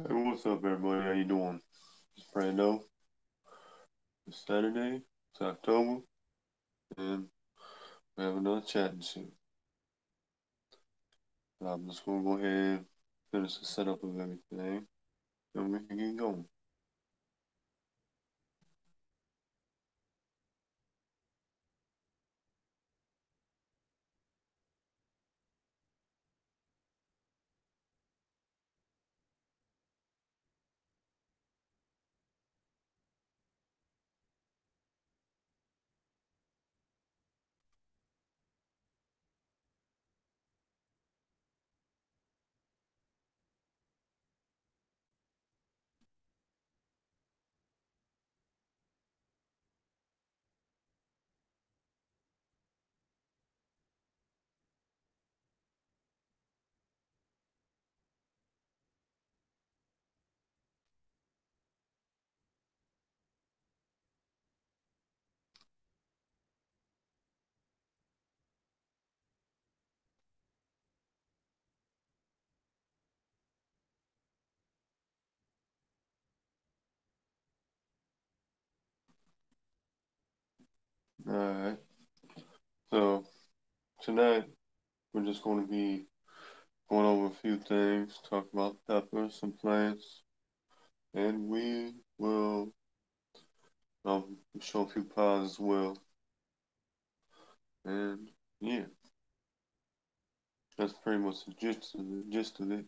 Hey, what's up, everybody? How you doing? It's Brando. It's Saturday. It's October, and we have another chatting soon. I'm just gonna go ahead and finish the setup of everything, and we can get going. All right. So tonight we're just going to be going over a few things, talk about peppers, some plants, and we will show a few pods as well. And yeah, that's pretty much the gist of it.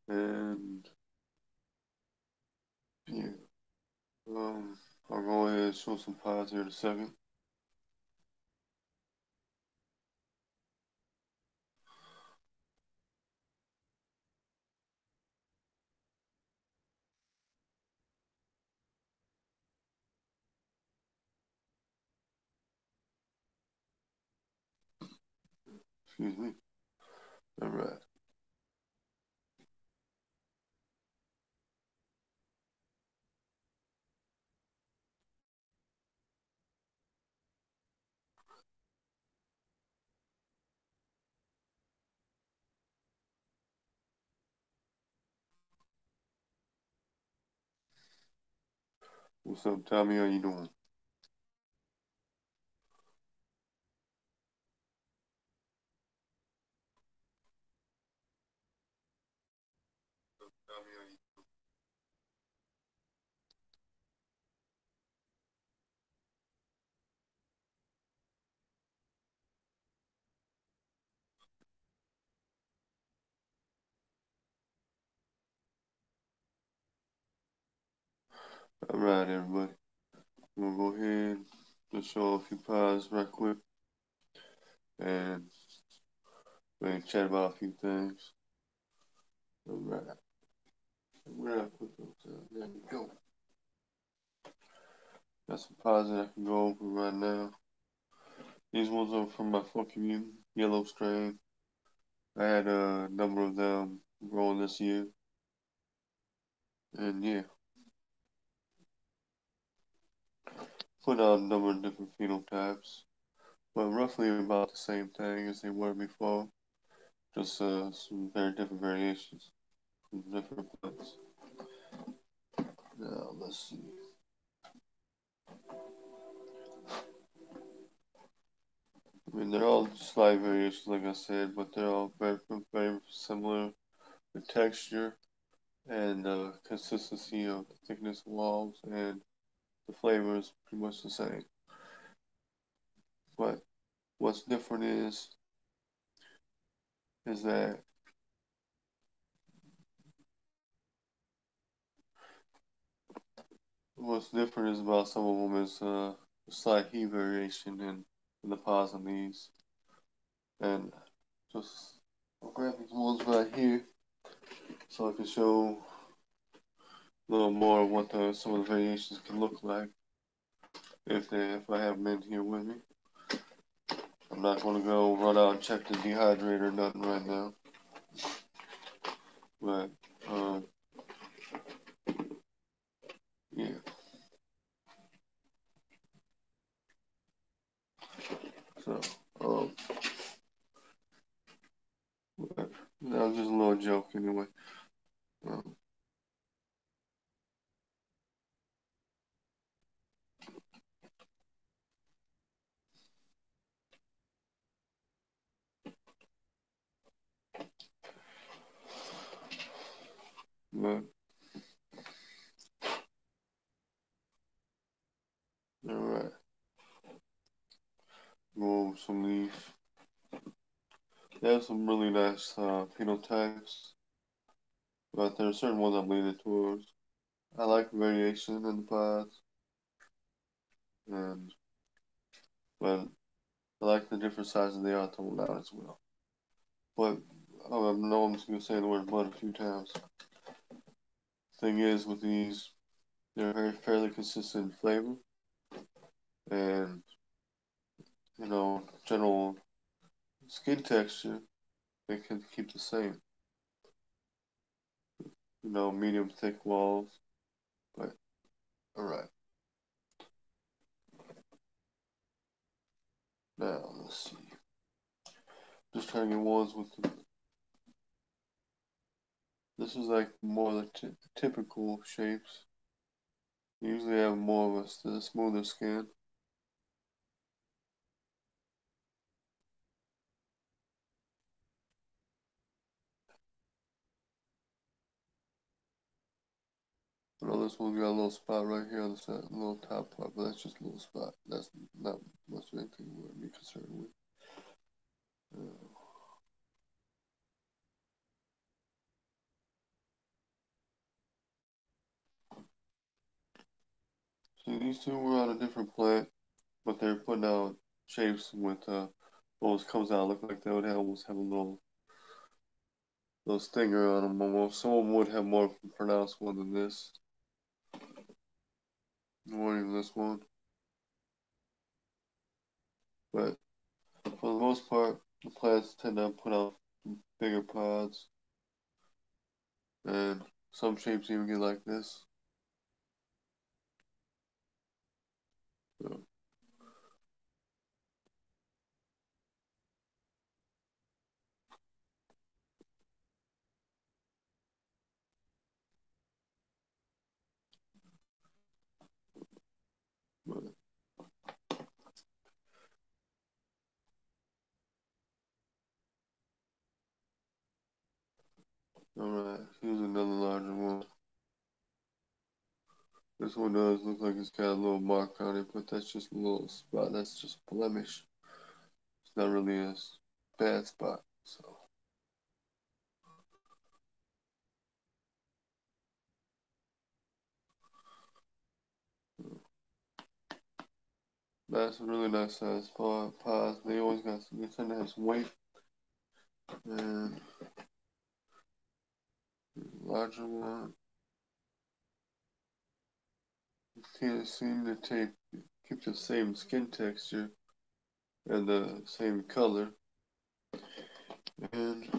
And yeah. Um, I'll go ahead and show some pods here in a second. Excuse me. All right. What's up, Tommy? How you doing? Tommy, how you All right, everybody. We'll go ahead and just show a few pods right quick and maybe chat about a few things. All right. Where did I put those at? There we go. Got some pods that I can go over right now. These ones are from my Funky Mutant Yellow strain. I had a number of them growing this year. And yeah, put out a number of different phenotypes, but roughly about the same thing as they were before. Just some very different variations from different plants. Now let's see. I mean, they're all slight variations, like I said, but they're all very similar in texture and consistency of the thickness of walls, and the flavor is pretty much the same. But what's different is that what's different is about some of them is a slight heat variation in the pods on these, and just I'll grab these ones right here so I can show a little more of what some of the variations can look like if I have them in here with me. I'm not going to go run out and check the dehydrator or nothing right now, but um, yeah. That was just a little joke anyway. Um, but all right, go over some of these. They have some really nice phenotypes, but there are certain ones I'm leaning towards. I like variation in the pods, and but I like the different sizes they are thrown out as well. But I know I'm just gonna say the word "but" a few times. Thing is, with these, they're very fairly consistent in flavor, and general skin texture they can keep the same. Medium thick walls. But all right, now let's see. Just trying to get ones with this is like more the typical shapes. They usually have more of a smoother skin. I know this one's got a little spot right here on the side, a little top part, but that's just a little spot. That's not much of anything to be concerned with. Uh, see, these two were on a different plant, but they're putting out shapes with almost comes out look like they would almost have a little stinger on them. Almost some of them would have more pronounced one than this, or even this one. But for the most part, the plants tend to put out bigger pods, and some shapes even get like this. So, but, alright, here's another larger one. This one does look like it's got a little mark on it, but that's just a little spot. That's just a blemish. It's not really a bad spot. So that's a really nice size pods. They tend to have some weight, and larger one. Can't seem to keep the same skin texture and the same color, and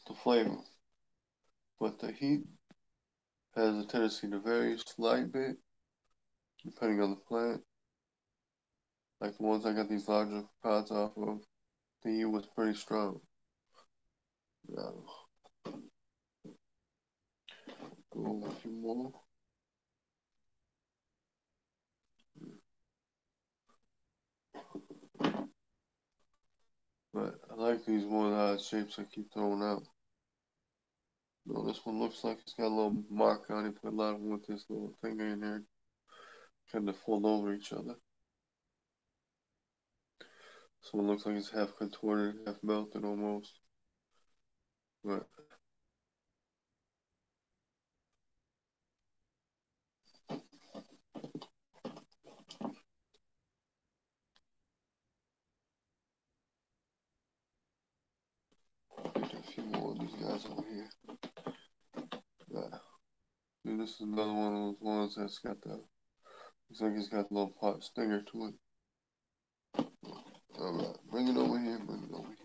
the flavor. But the heat has a tendency to vary a slight bit depending on the plant. Like the ones I got these larger pods off of, the heat was pretty strong. Now, go over a few more. But I like these more odd shapes I keep throwing out. No, this one looks like it's got a little mark on it, but a lot of them with this little thing in there kind of fold over each other. This one looks like it's half contorted, half melted almost. But get a few more of these guys over here. But, dude, this is another one of those ones that's got the looks like it's got a little pot stinger to it. Alright, bring it over here, bring it over here.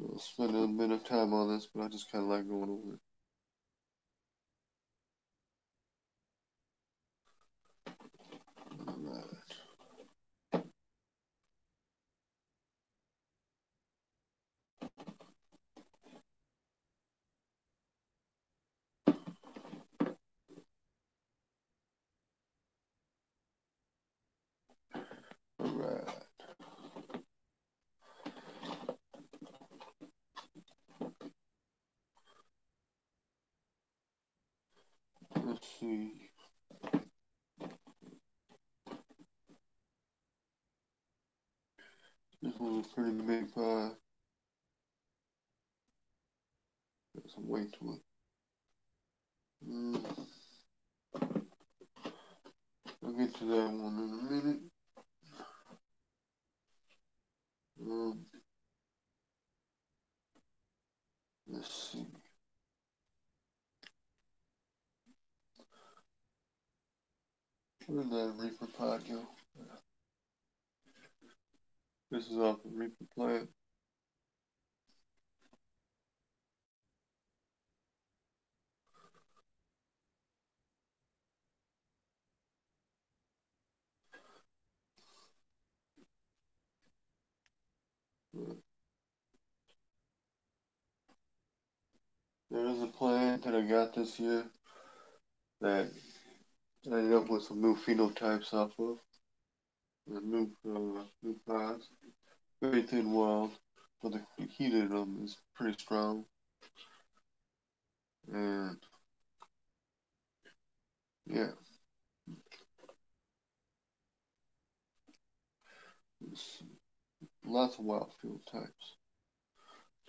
I'll spend a bit of time on this, but I just kind of like going over it. Alright. see. This one's a pretty big pie. Got some weight to it. I'll get to that one in a minute. Let's see. Where did that Reaper pod go? This is off the Reaper plant. There is a plant that I got this year that I ended up with some new phenotypes off of. New pods. Very thin walled, but the heat in them is pretty strong. And yeah. Lots of wild field types.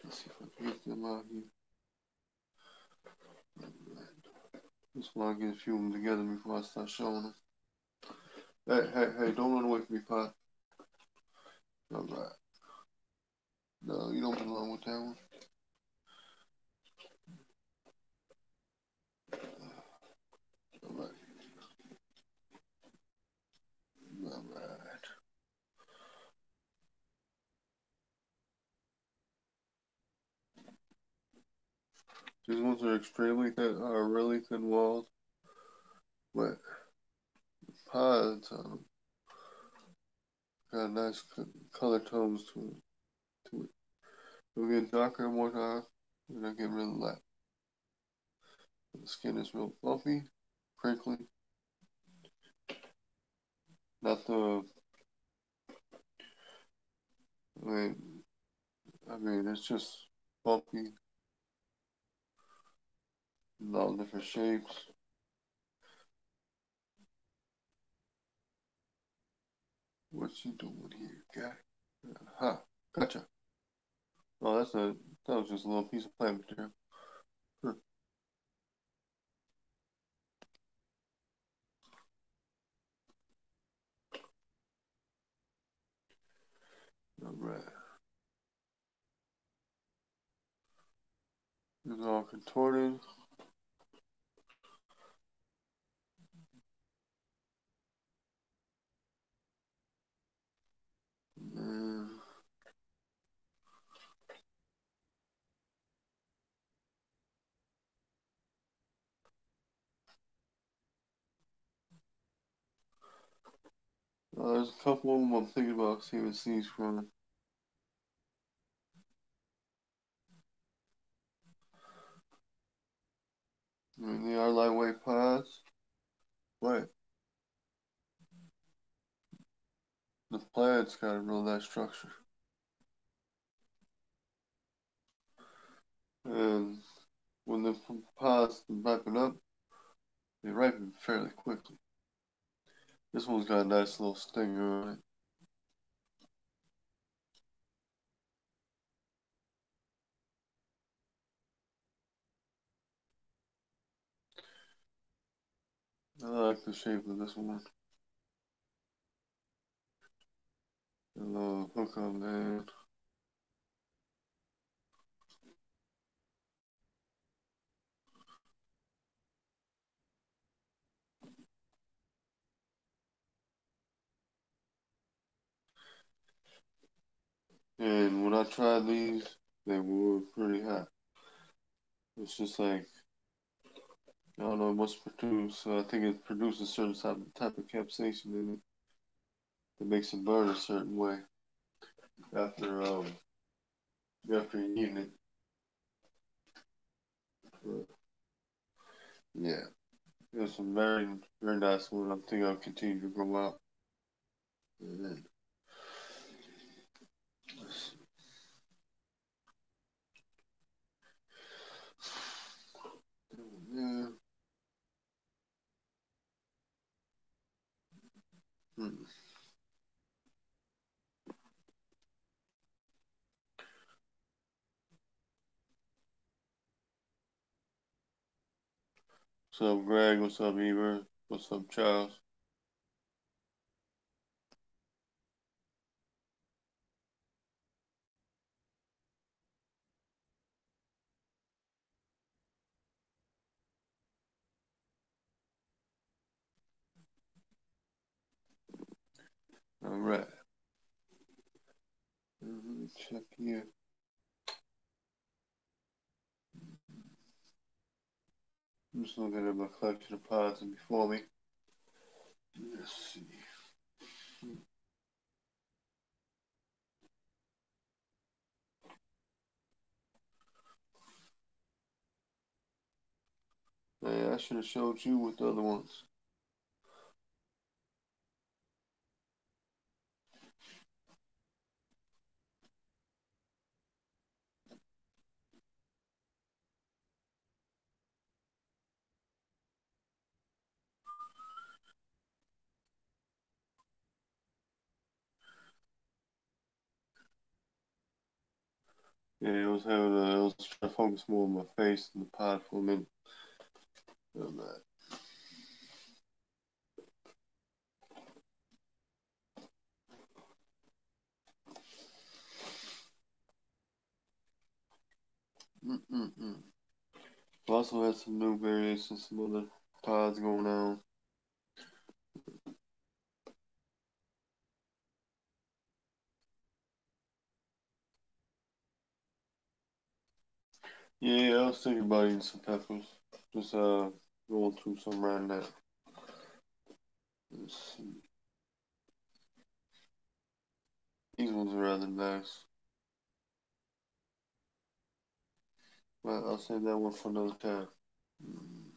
Let's see if I can get them out here. Just want to get a few of them together before I start showing them. Hey, don't run away from me, Pot. Alright. No, you don't belong with that one. Alright. Alright. These ones are extremely thin, are really thin walled. But the pods got nice color tones to it. They'll get darker and more dark, and they'll get really light. The skin is real bumpy, crinkly. Not the, I mean, it's just bumpy in all different shapes. What you doing here, guy? Aha, gotcha. Oh, that was just a little piece of plant material. Huh. All right. It's all contorted. And there's a couple of them I'm thinking about saving seeds from. I mean, they are lightweight pods, but the plant's got a real nice structure. And when the pods ripen up, they ripen fairly quickly. This one's got a nice little stinger on it. I like the shape of this one. A little hook on there. And when I tried these, they were pretty hot. It's just like, I don't know what's produced. I think it produces a certain type of capsaicin in it that makes it burn a certain way after after eating it. Yeah, it's a very nice one. I think I'll continue to grow out. And then, yeah. What's up, Greg? What's up, Eber? What's up, Charles? All right. Let me check here. I'm just looking at my collection of pods before me. Let's see. Man, I should have showed you with the other ones. Yeah, I was trying to focus more on my face and the pod for a minute. All right. Mm-mm-mm. I also had some new variations, some other pods going on. Yeah, I was thinking about eating some peppers. Just going through some right now. Let's see. These ones are rather nice. But I'll save that one for another time. Mm.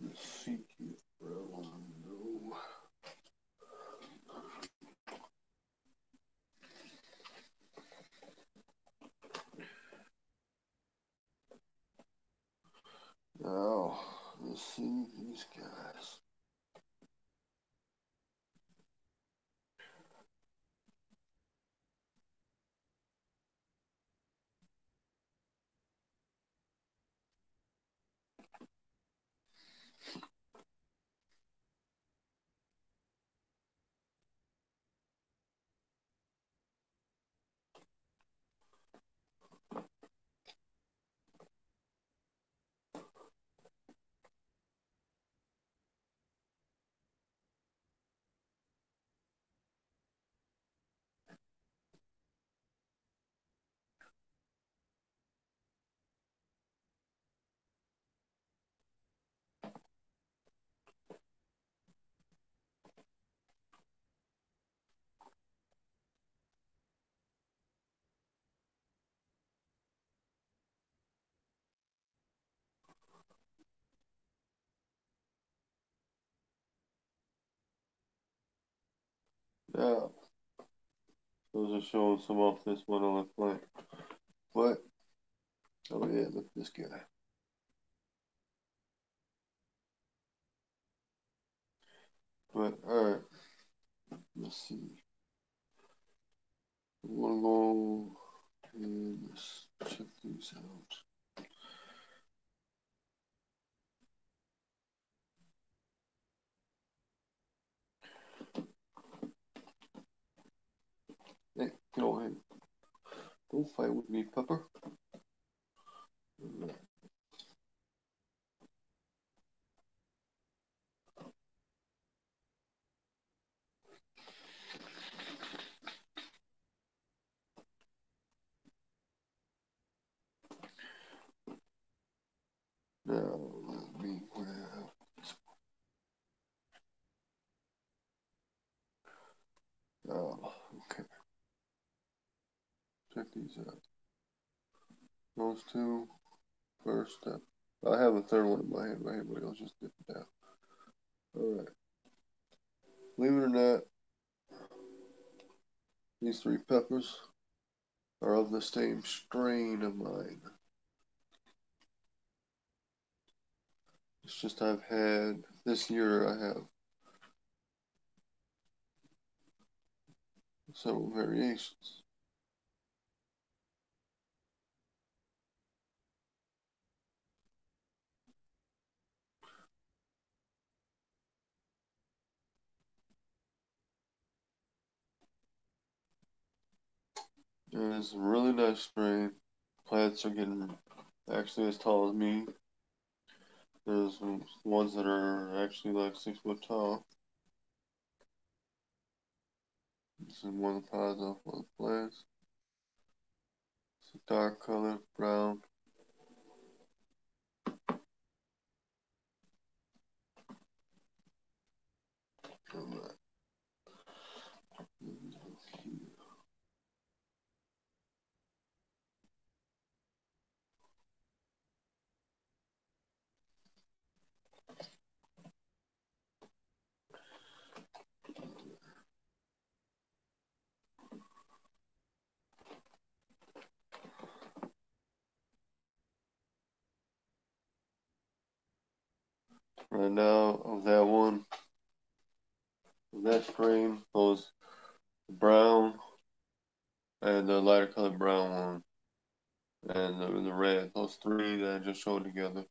Let's see here. No. Now, let's see these guys. Now, those are showing some off this one on the plane. What? Oh yeah, look at this guy. But alright, let's see. I'm gonna go and let's check these out. Hey, get over here. Don't fight with me, Pepper. Right. Now, let me grab. Oh, okay. Check these out. Those two, first step. I have a third one in my hand right here, but I'll just dip it down. Alright. Believe it or not, these three peppers are of the same strain of mine. It's just I've had this year I have several variations. And it's a really nice strain. Plants are getting actually as tall as me. There's ones that are actually like 6 foot tall. This is one of the pods off one of the plants. It's a dark color, brown. Alright. Right now, of that strain, those brown and the lighter colored brown one, and the red, those three that I just showed together,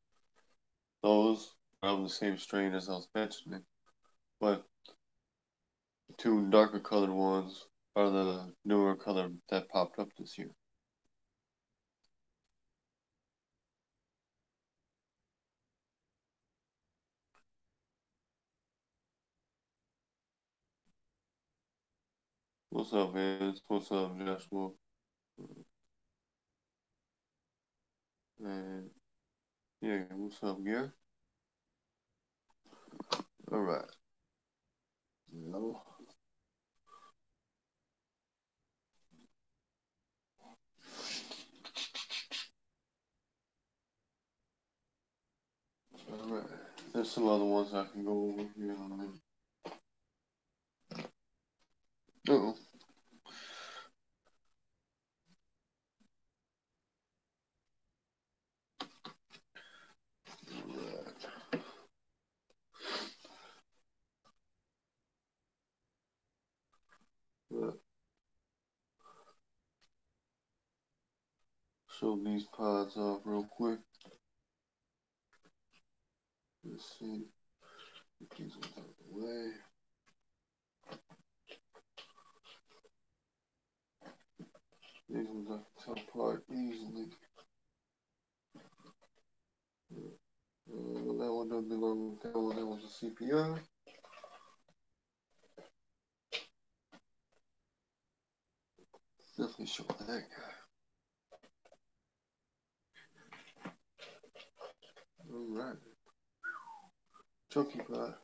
those are of the same strain as I was mentioning. But the two darker colored ones are the newer color that popped up this year. What's up, Vince? What's up, Joshua? And yeah, what's up, Gary? All right. No. All right. There's some other ones I can go over here in a minute. Uh-oh. Right. Right. Show these pods off real quick. Let's see. Get these ones out of the way. These ones I can tell apart easily. That one doesn't belong with that one. That was a CPR. Definitely show that guy. All right. Chunky pod.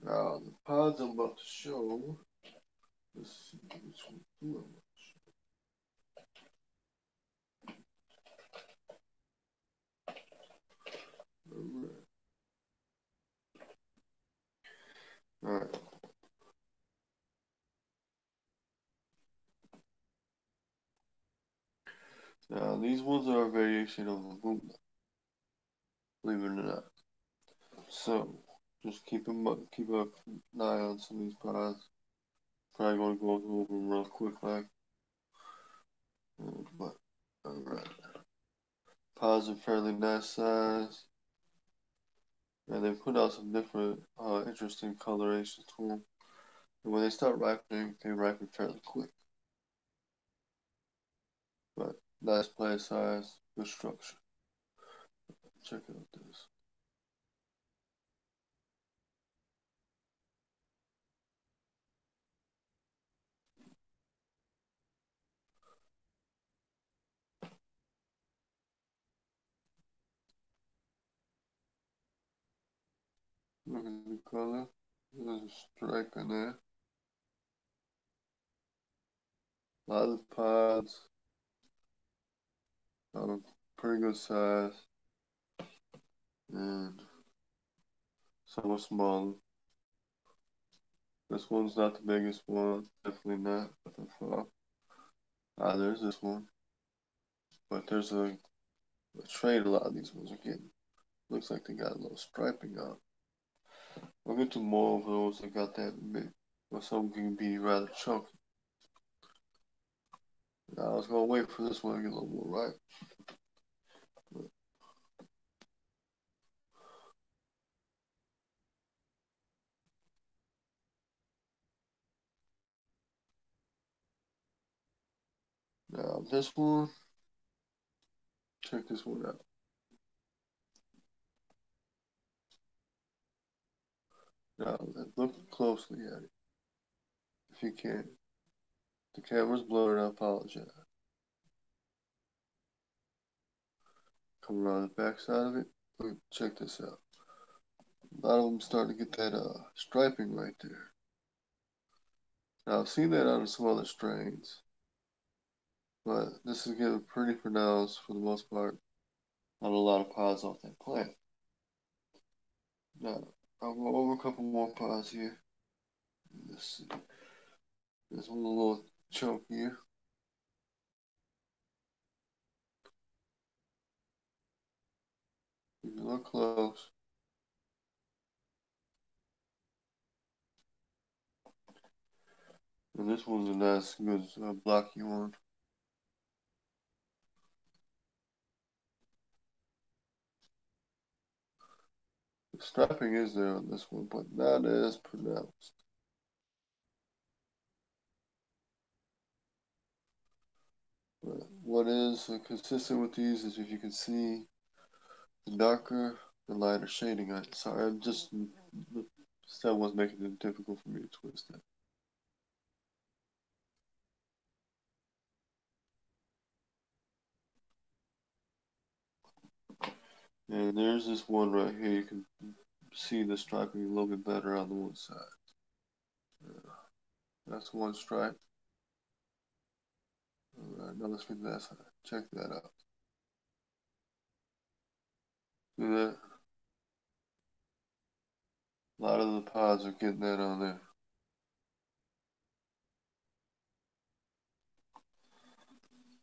Now, the pods I'm about to show. Let's see which one do I want to show. All right. Now, these ones are a variation of the Buddha, believe it or not. So, just keep an eye on some of these pods. Probably going to go over them real quick, like. But, alright. Pods are fairly nice size. And they put out some different interesting colorations to them. And when they start ripening, they ripen fairly quick. But nice plant size, good structure. Check out this. Look at the color. There's a stripe in there. A lot of pods. Pretty good size. And some are smaller. This one's not the biggest one. Definitely not by far. There's this one. But there's a I trade a lot of these ones are getting. Looks like they got a little striping on. I'll get to more of those that got that big. But some can be rather chunky. Now, I was gonna wait for this one to get a little more ripe. Now this one, check this one out. Now look closely at it, if you can. The camera's blurred, I apologize. Come around the back side of it. Look, check this out. A lot of them starting to get that striping right there. Now I've seen that on some other strains, but this is getting pretty pronounced for the most part on a lot of pods off that plant. Now I'll go over a couple more pods here. Let's see. This one a little chunkier. If you look close. And this one's a nice, good, blocky one. The striping is there on this one, but not as pronounced. But what is consistent with these is if you can see the darker, the lighter shading on it. Sorry, I'm just, the stem was making it difficult for me to twist that. And there's this one right here. You can see the striping a little bit better on the one side. That's one stripe. All right, now let's read that side. Check that out. See that? A lot of the pods are getting that on there.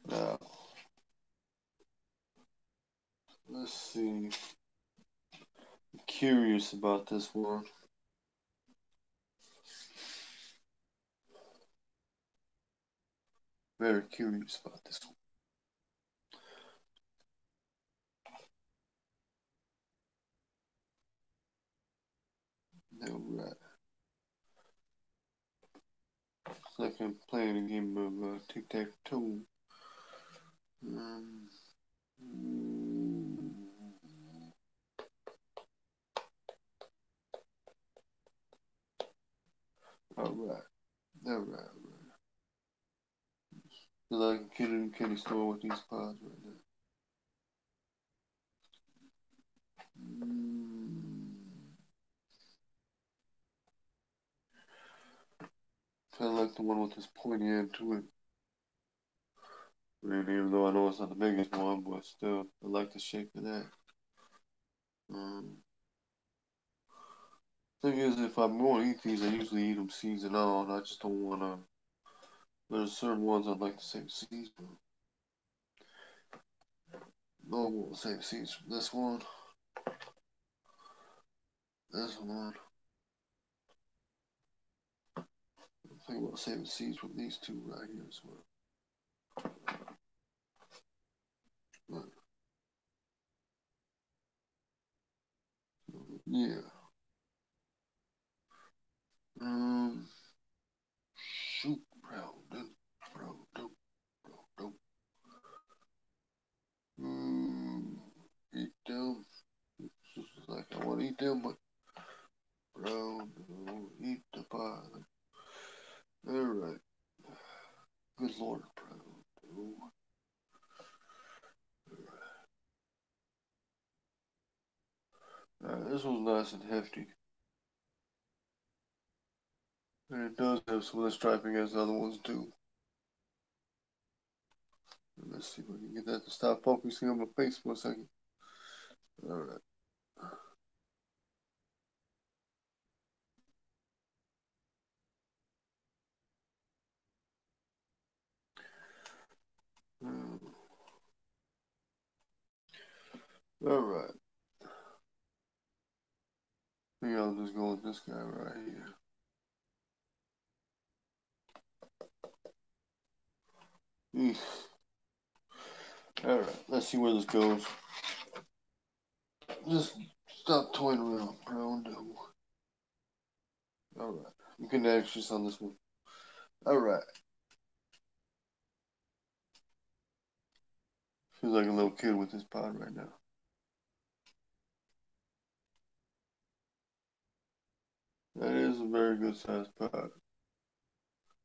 Now, let's see. I'm curious about this one. Very curious about this one. All right. It's like I'm playing a game of tic-tac-toe. Um, all right. All right. Feel like a kid in a candy store with these pods right now. Kind of like the one with this pointy end to it. I mean, even though I know it's not the biggest one, but still, I like the shape of that. Thing is, if I'm going to eat these, I usually eat them seeds and all, and I just don't want to. There's certain ones I'd like to save seeds from. No, I won't save seeds from this one. This one. I'm thinking about saving seeds from these two right here as well. But, yeah. Shoot, bro, dude, bro, dude, bro, dude. Eat them. It's just like I want to eat them, but bro, no, eat the pie. All right. Good Lord, bro. Dude. This one's nice and hefty. And it does have some of the striping as the other ones do. Let's see if I can get that to stop focusing on my face for a second. All right. All right. I think I'll just go with this guy right here. All right. Let's see where this goes. Just stop toying around, bro. No. All right. You can anxious on this one. All right. Feels like a little kid with this pod right now. That is a very good sized pod.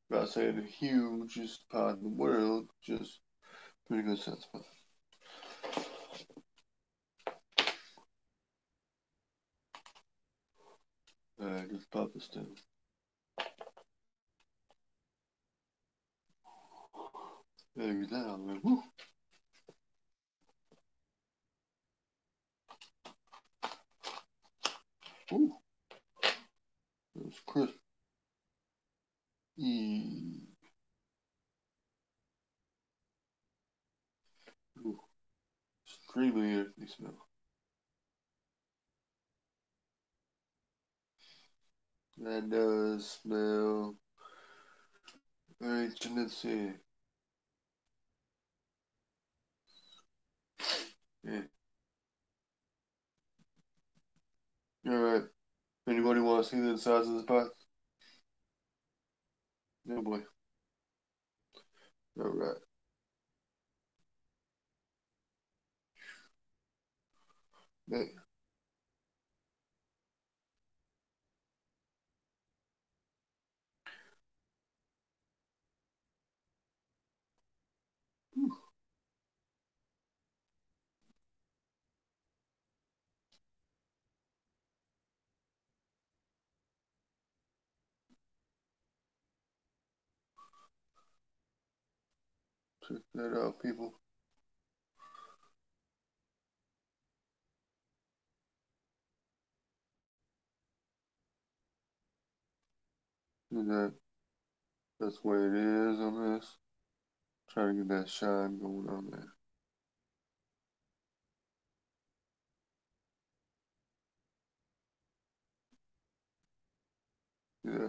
Not saying the hugest pod in the world, just pretty good sized pod. Alright, just pop this down. There, get that out of there. Woo! Ooh, that's crisp. Ooh, extremely earthy smell. That does smell very genetic. Yeah. Alright. Anybody want to see the size of this pot? Yeah, boy. Alright. Hey. Check that out, people. See that? That's the way it is on this. Trying to get that shine going on there. Yeah.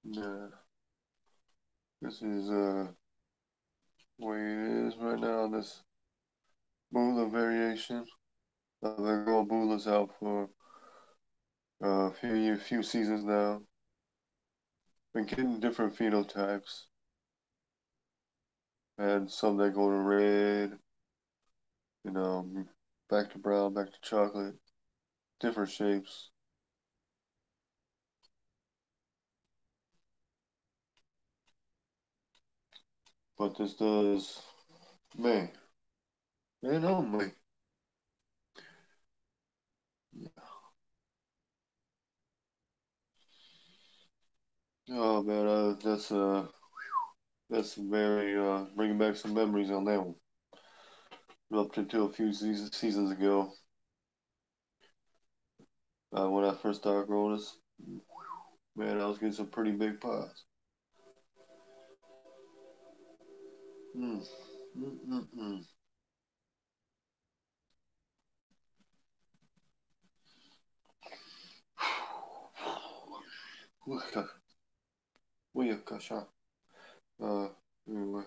Yeah. This is the way it is right now. This Bula variation. I've been growing Bulas out for a few seasons now. Been getting different phenotypes. And some that go to red, you know, back to brown, back to chocolate, different shapes. But this does, man, oh man. Yeah. Oh man, that's very bringing back some memories on that one. Up until a few seasons ago, when I first started growing this, man, I was getting some pretty big pods. Mm. Mm-mm-mm. Uyakasha. Uh, anyway,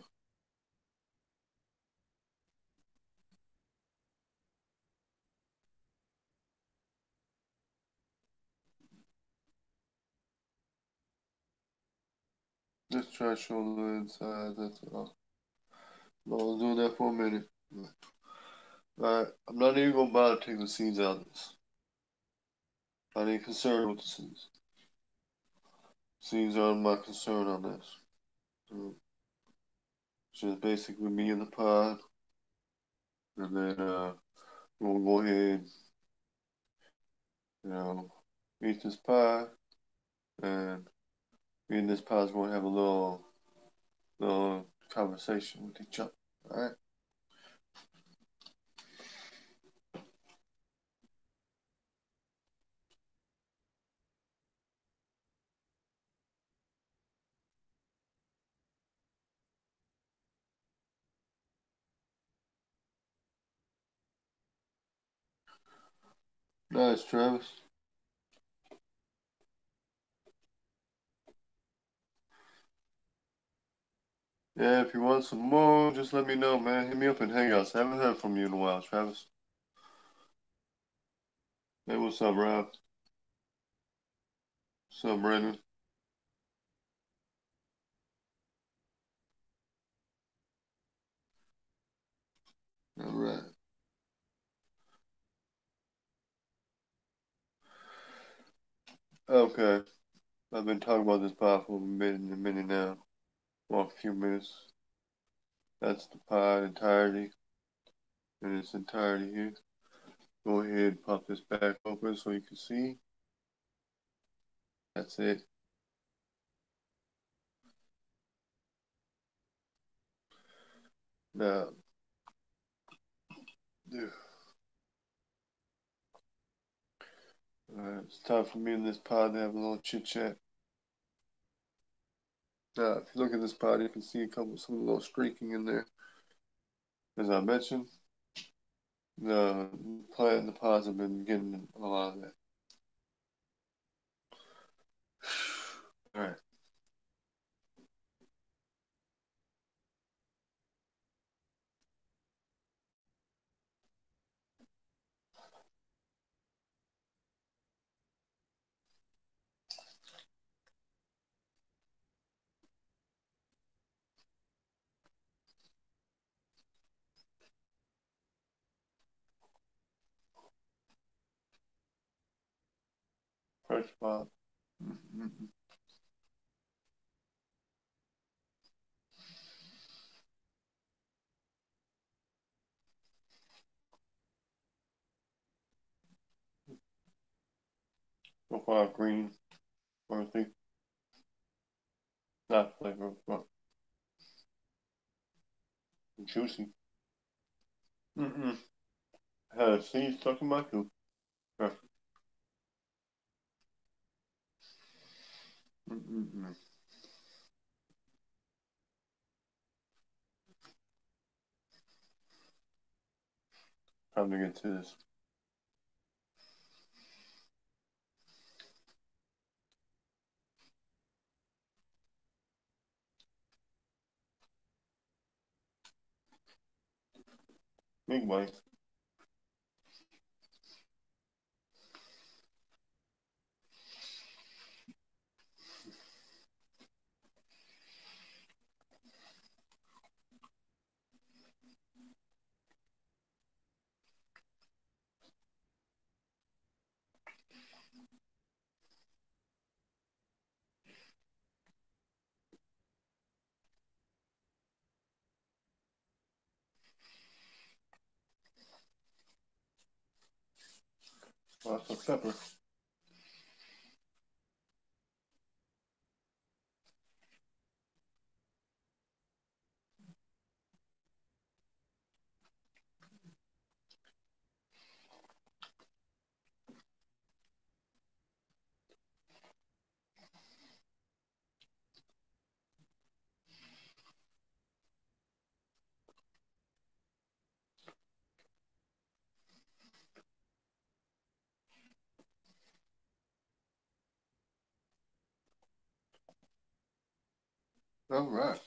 let's try showing the inside. That's all. I was doing that for a minute. Alright, I'm not even gonna bother taking the seeds out of this. I ain't concerned with the seeds. Seeds aren't my concern on this. It's just basically me in the pod, and then we'll go ahead, you know, eat this pie, and me and this pie is gonna have a little conversation with each other. All right. Nice, Travis. Yeah, if you want some more, just let me know, man. Hit me up in Hangouts. I haven't heard from you in a while, Travis. Hey, what's up, Rob? What's up, Brandon? All right. Okay. I've been talking about this pod for a minute now. Well, a few minutes. That's the pod entirety in its entirety here. Go ahead, pop this back open so you can see. That's it. Now, yeah. It's time for me and this pod to have a little chit chat. Now, if you look at this pod, you can see some a little streaking in there. As I mentioned, the pods have been getting a lot of that. All right, fresh pod. Mm-hmm. So far, green, earthy, not flavor, but juicy. Mm-mm. Had a seed stuck in my tooth. Right. Mm-mm-mm. Time to get to this. Big bite. Lots of pepper. All right.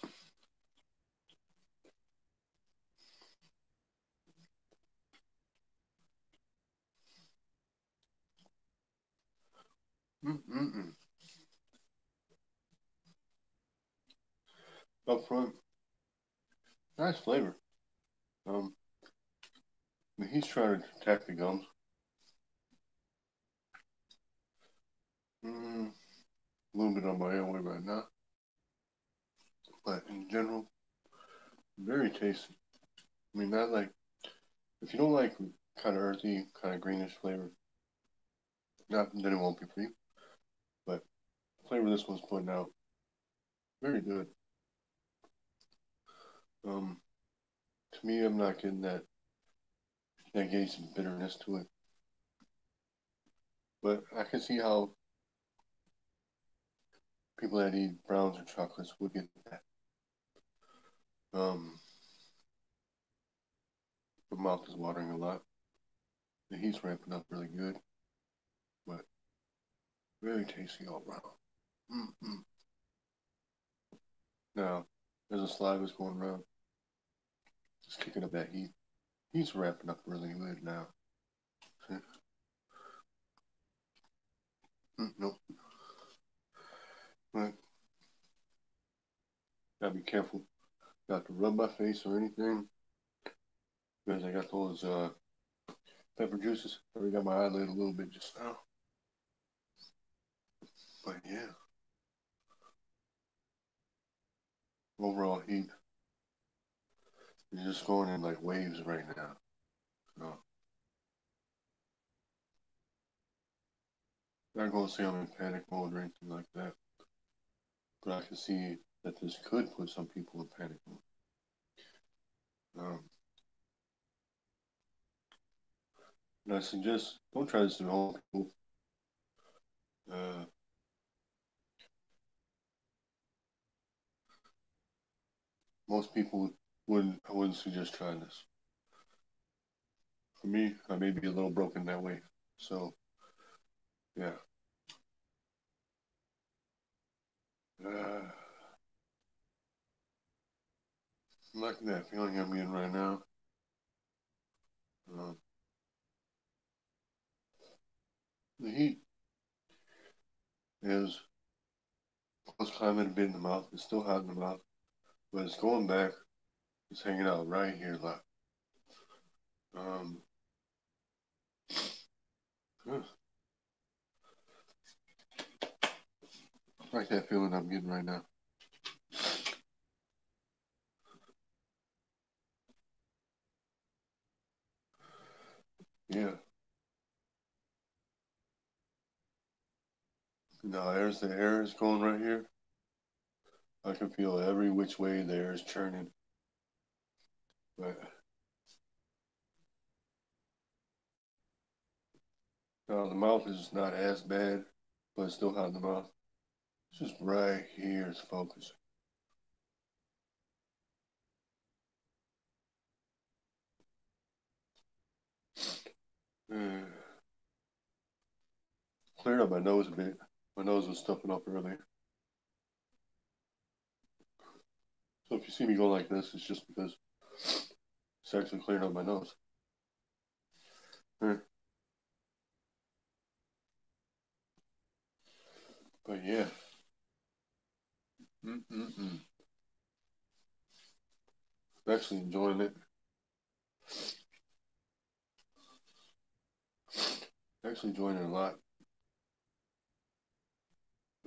Mm-mm-mm. Up front, nice flavor. Um, he's trying to attack the gums. A little bit on my airway right now, but in general, very tasty. I mean, not like if you don't like kind of earthy, kind of greenish flavor, not then it won't be for you. But the flavor this one's putting out, very good. Um, to me, I'm not getting that getting some bitterness to it, but I can see how people that eat browns or chocolates would get that. Um, the mouth is watering a lot. The heat's ramping up really good. Very tasty all around. Mm-mm. Now, as the saliva's going around, just kicking up that heat. He's wrapping up really good now. See? Nope. But gotta be careful not to rub my face or anything because I got those pepper juices. I already got my eyelid a little bit just now. But yeah, overall heat is just going in like waves right now. So not going to say I'm in panic mode or anything like that, but I can see that this could put some people in panic mode. Um, and I suggest don't try this at home, people. Uh, Most people wouldn't. I wouldn't suggest trying this. For me, I may be a little broken that way. So yeah. Uh, I'm liking that feeling I'm in right now. Um, the heat is close climbing a bit in the mouth. It's still hot in the mouth, but it's going back. It's hanging out right here left. Um, huh, like that feeling I'm getting right now. Yeah. Now there's the air is going right here. I can feel every which way the air is churning. But now the mouth is not as bad, but it's still hot in the mouth. It's just right here. It's focused. Uh, Cleared up my nose a bit. My nose was stuffing up earlier. So if you see me go like this, it's just because it's actually clearing up my nose. But yeah. Mm-mm-mm. Actually enjoying it. Actually enjoying it a lot.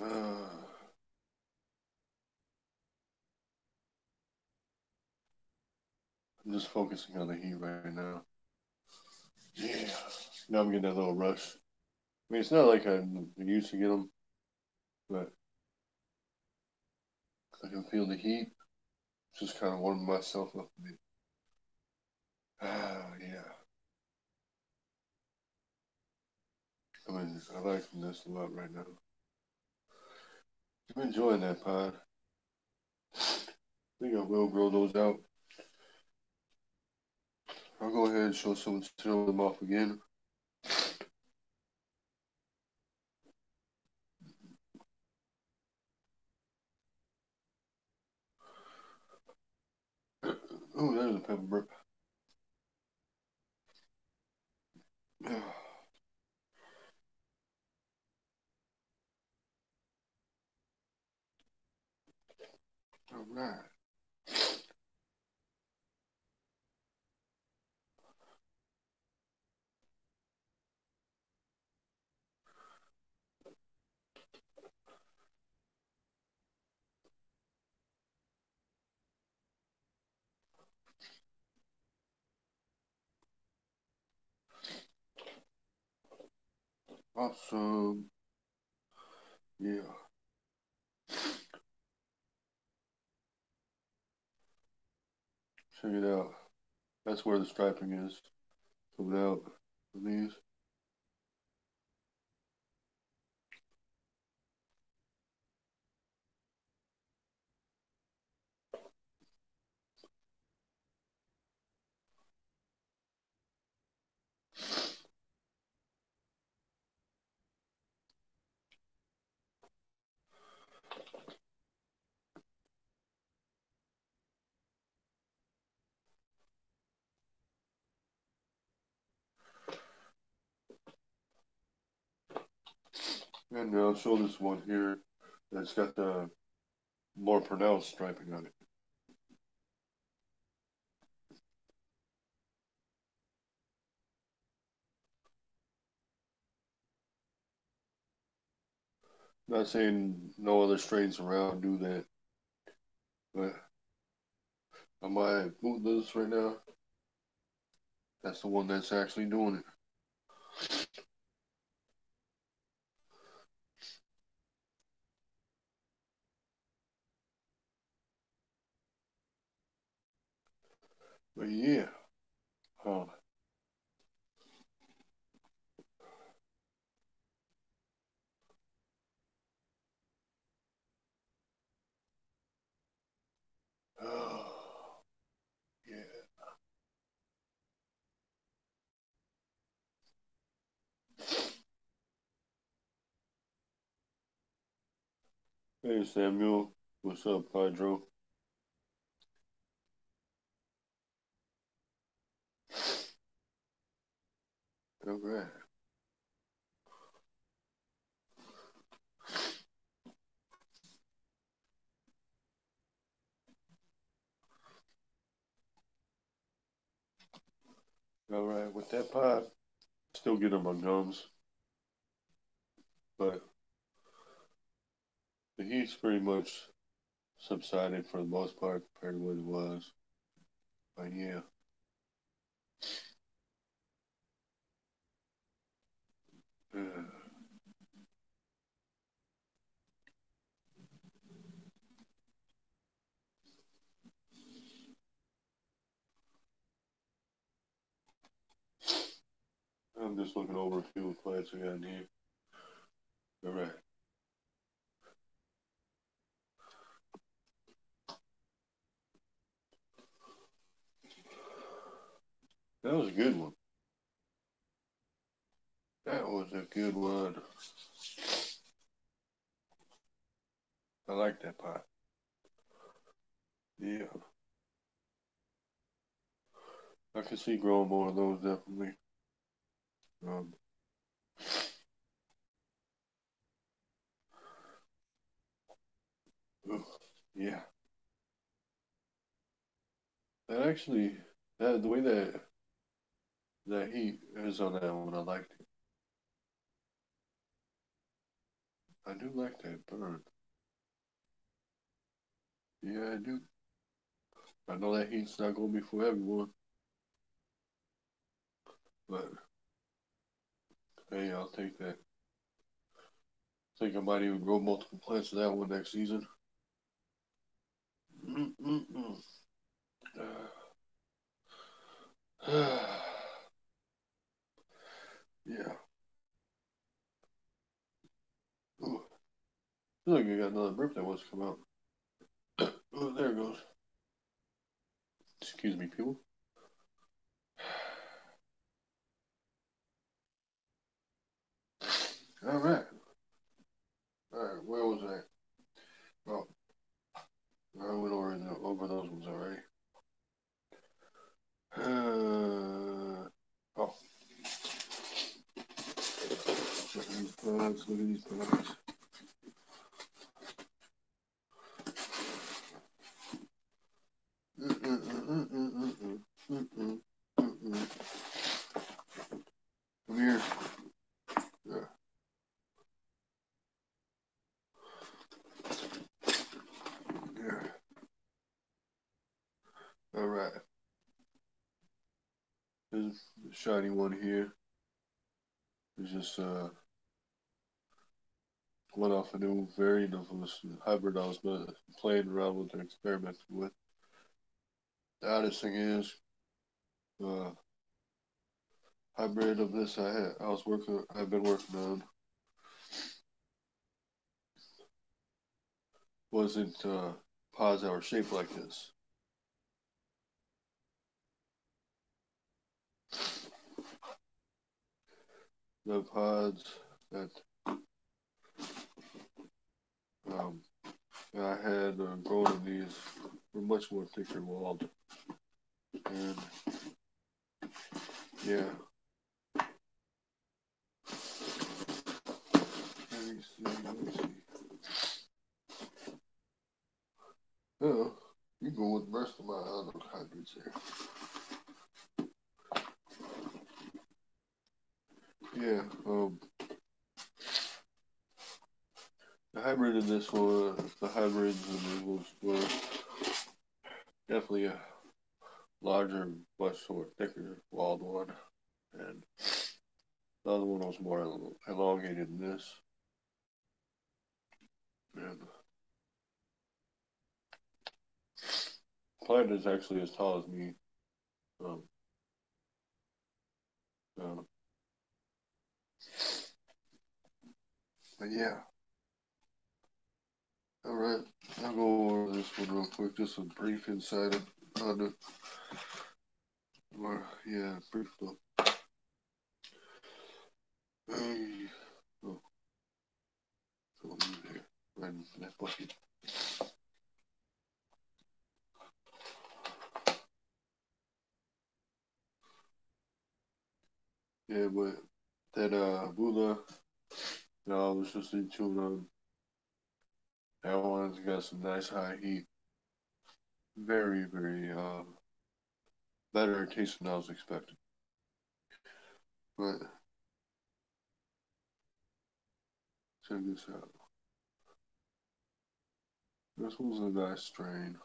Uh, I'm just focusing on the heat right now. Yeah. Now I'm getting that little rush. I mean, it's not like I used to get them, but I can feel the heat. Just kind of warming myself up a bit. Ah, yeah. I like this a lot right now. I'm enjoying that pod. I think I will grow those out. I'll go ahead and show them off again. Oh, there's a pepper burp. All right. Awesome. Yeah. Check it out. That's where the striping is. Coming out of these. And I'll show this one here that's got the more pronounced striping on it. Not saying no other strains around do that, but on my boot list right now, that's the one that's actually doing it. But yeah, um, yeah. Hey Samuel, what's up, Pedro? All right. All right, with that pod, still getting on my gums, but the heat's pretty much subsided for the most part compared to what it was. But yeah, I'm just looking over a few plants I got in here. All right. That was a good one. That was a good one. I like that pot. Yeah. I can see growing more of those definitely. Um, yeah. That actually, the way that heat is on that one, I liked it. I do like that burn. Yeah, I do. I know that heat's not gonna be for everyone, but hey, I'll take that. I think I might even grow multiple plants of that one next season. Mm-mm-mm. Yeah. Ooh, I feel like I got another birthday wants to come out. Oh, there it goes. Excuse me, people. All right. All right. Where was I? Oh, I went over those ones already. Oh, look at these pods. Look at these pods. Come here. Yeah. Here. All right. There's a shiny one here. It's just one off a new variant of this hybrid I was playing around with and experimenting with. The oddest thing is, uh, hybrid of this I've been working on wasn't pods that were shaped like this. The pods that um, I had grown in these were much more thicker walled, and yeah, Yeah, you go with the rest of my other hybrids here. Yeah, the hybrid in this one, the hybrids in this was definitely a larger, much more thicker walled one, and the other one was more elongated than this. And plant is actually as tall as me. Um, uh, but yeah, all right. I'll go over this one real quick. Just a brief insight on it. Or yeah, brief look. Hey, oh, so here, right in that bucket. Yeah, but that Bula, I was just in tune on. That one's got some nice high heat. Very, very better taste than I was expecting. But check this out. This was a nice strain.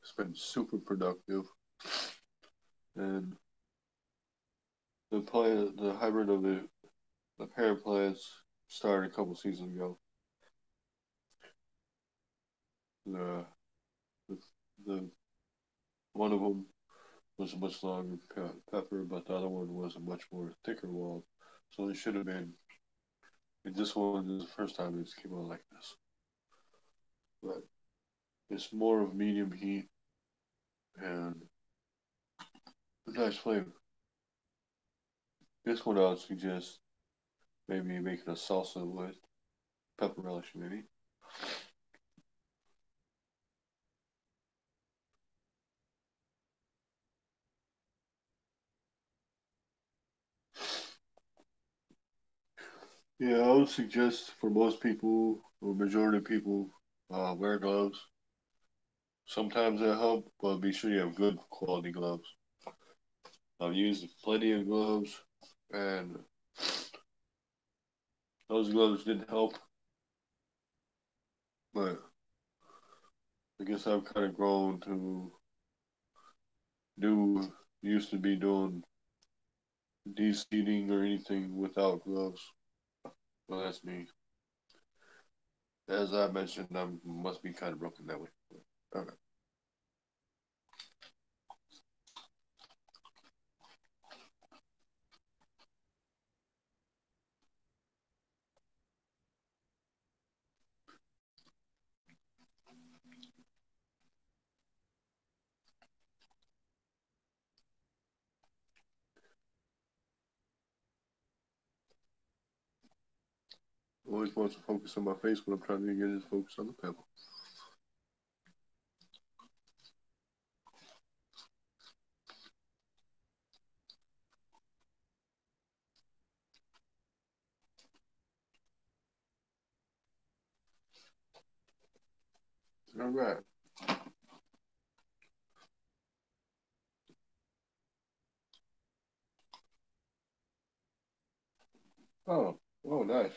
It's been super productive, and the hybrid of the parent plants started a couple seasons ago. The the, the one of them was a much longer pepper, but the other one was a much more thicker wall. So it should have been. And this one is the first time it's came out like this, but it's more of medium heat and a nice flavor. This one I would suggest maybe making a salsa with pepper relish, maybe. Yeah, I would suggest for most people, or majority of people, wear gloves. Sometimes they help, but be sure you have good quality gloves. I've used plenty of gloves, and those gloves didn't help. But I guess I've kind of grown to do used to be doing de-seeding or anything without gloves. Well, that's me. As I mentioned, I must be kind of broken that way. Okay. Always wants to focus on my face when I'm trying to get his focus on the pebble. All right. Oh, oh, nice.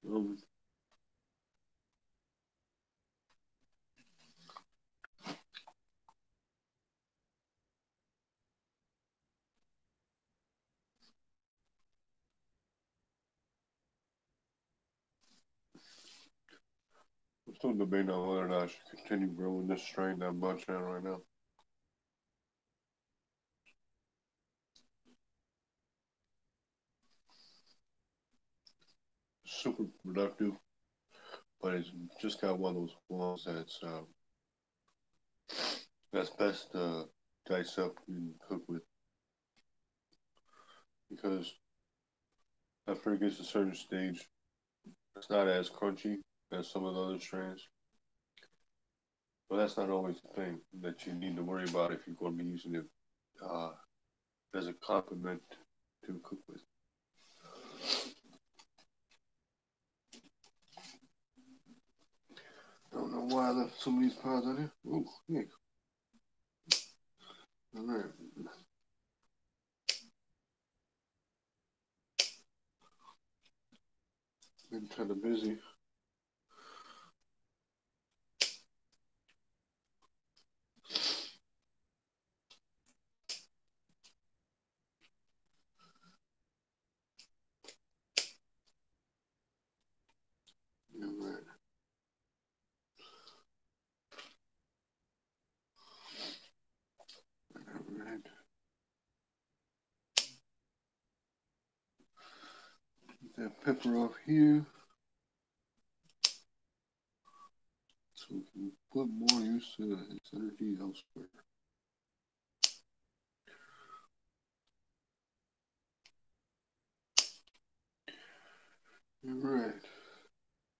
Um, I'm still debating on whether or not I should continue growing this strain that I'm bunching on right now. Super productive, but it's just got one of those ones that's best dice up and cook with because after it gets to a certain stage, it's not as crunchy as some of the other strains. But that's not always the thing that you need to worry about if you're going to be using it uh, as a complement to cook with. I left some of these pods on here. Oh, yeah. All right. Been kind of busy. All right. All right. Get that pepper off here. So we can put more use to its energy elsewhere. All right.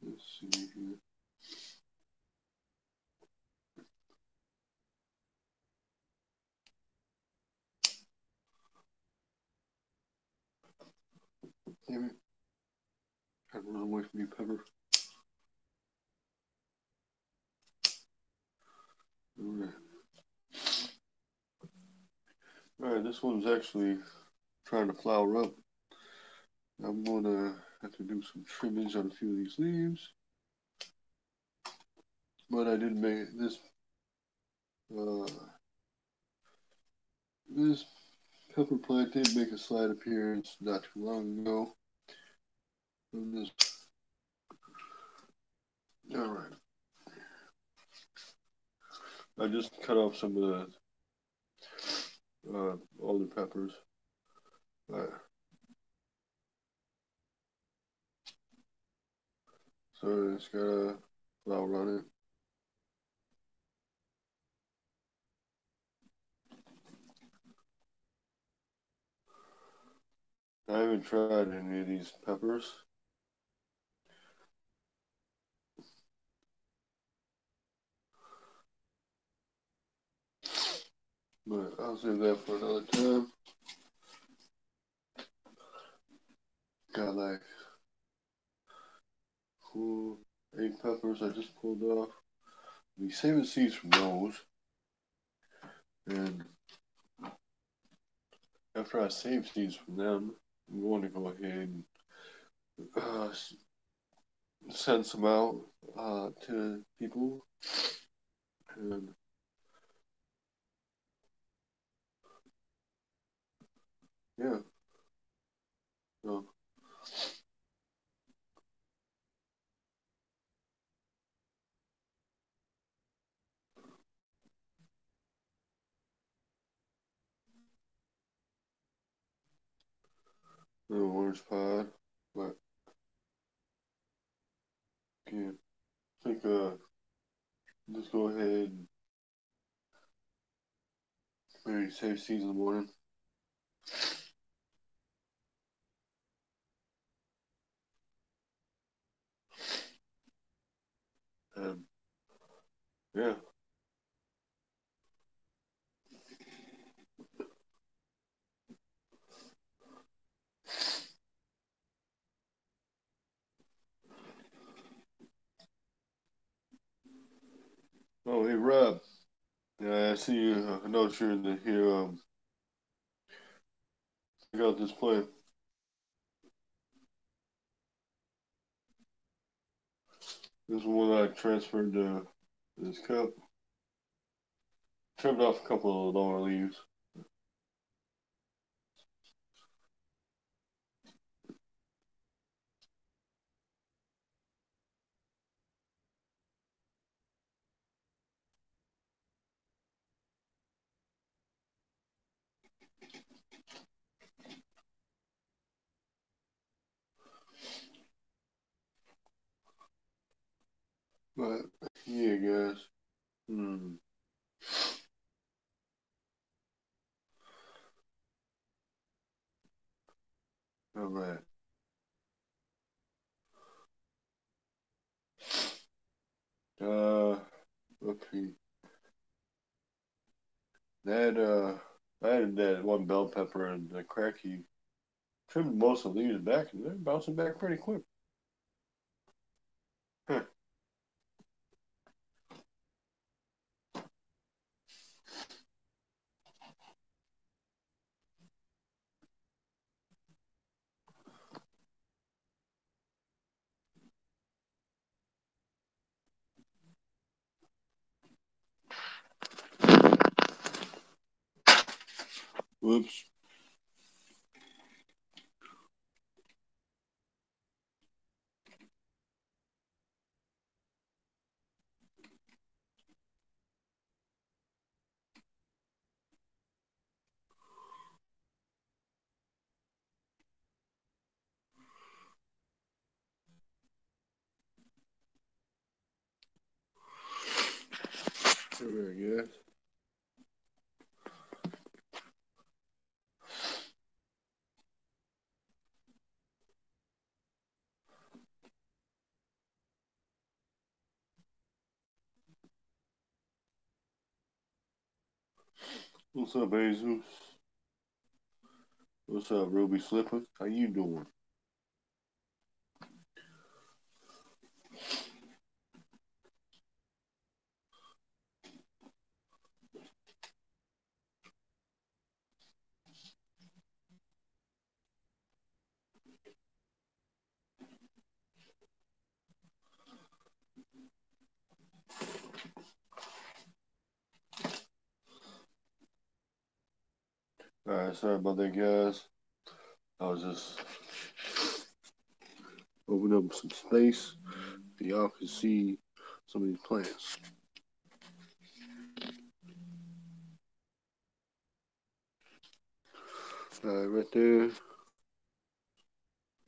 Let's see here. Damn it. Trying to run away from you, pepper. All right. All right, this one's actually trying to flower up. I'm gonna have to do some trimmings on a few of these leaves. But I did make this this pepper plant did make a slight appearance not too long ago. From this. All right. I just cut off some of the older peppers. So it's got a flower on it. I haven't tried any of these peppers. But I'll save that for another time. Got like 8 peppers I just pulled off. We saving seeds from those. And after I save seeds from them, I'm going to go ahead and send some out to people. And yeah. So the orange pod. But yeah, I think just go ahead and maybe save seeds in the morning. And yeah. Oh, hey Rob. Yeah, I see you. I know you're in the here. Check out this plant. This is one I transferred to this cup. Trimmed off a couple of lower leaves. But yeah, guys. All right. Let's see. I added that one bell pepper and the cracky. Trimmed most of the leaves back, and they're bouncing back pretty quick. Huh. Whoops. There, yes. What's up, Jesus? What's up, Ruby Slipper? How you doing? Alright, sorry about that, guys. I was just opening up some space so y'all can see some of these plants. Alright, right there.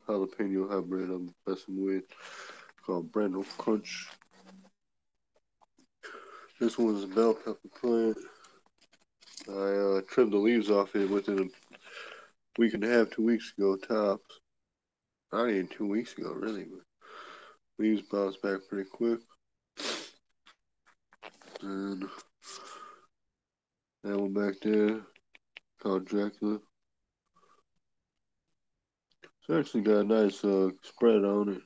Jalapeno hybrid I'm messing with. Called Brandon Crunch. This one's a bell pepper plant. I trimmed the leaves off it within a week and a half, 2 weeks ago, tops. Not even 2 weeks ago, really, but leaves bounced back pretty quick. And that one back there, called Dracula. It's actually got a nice spread on it.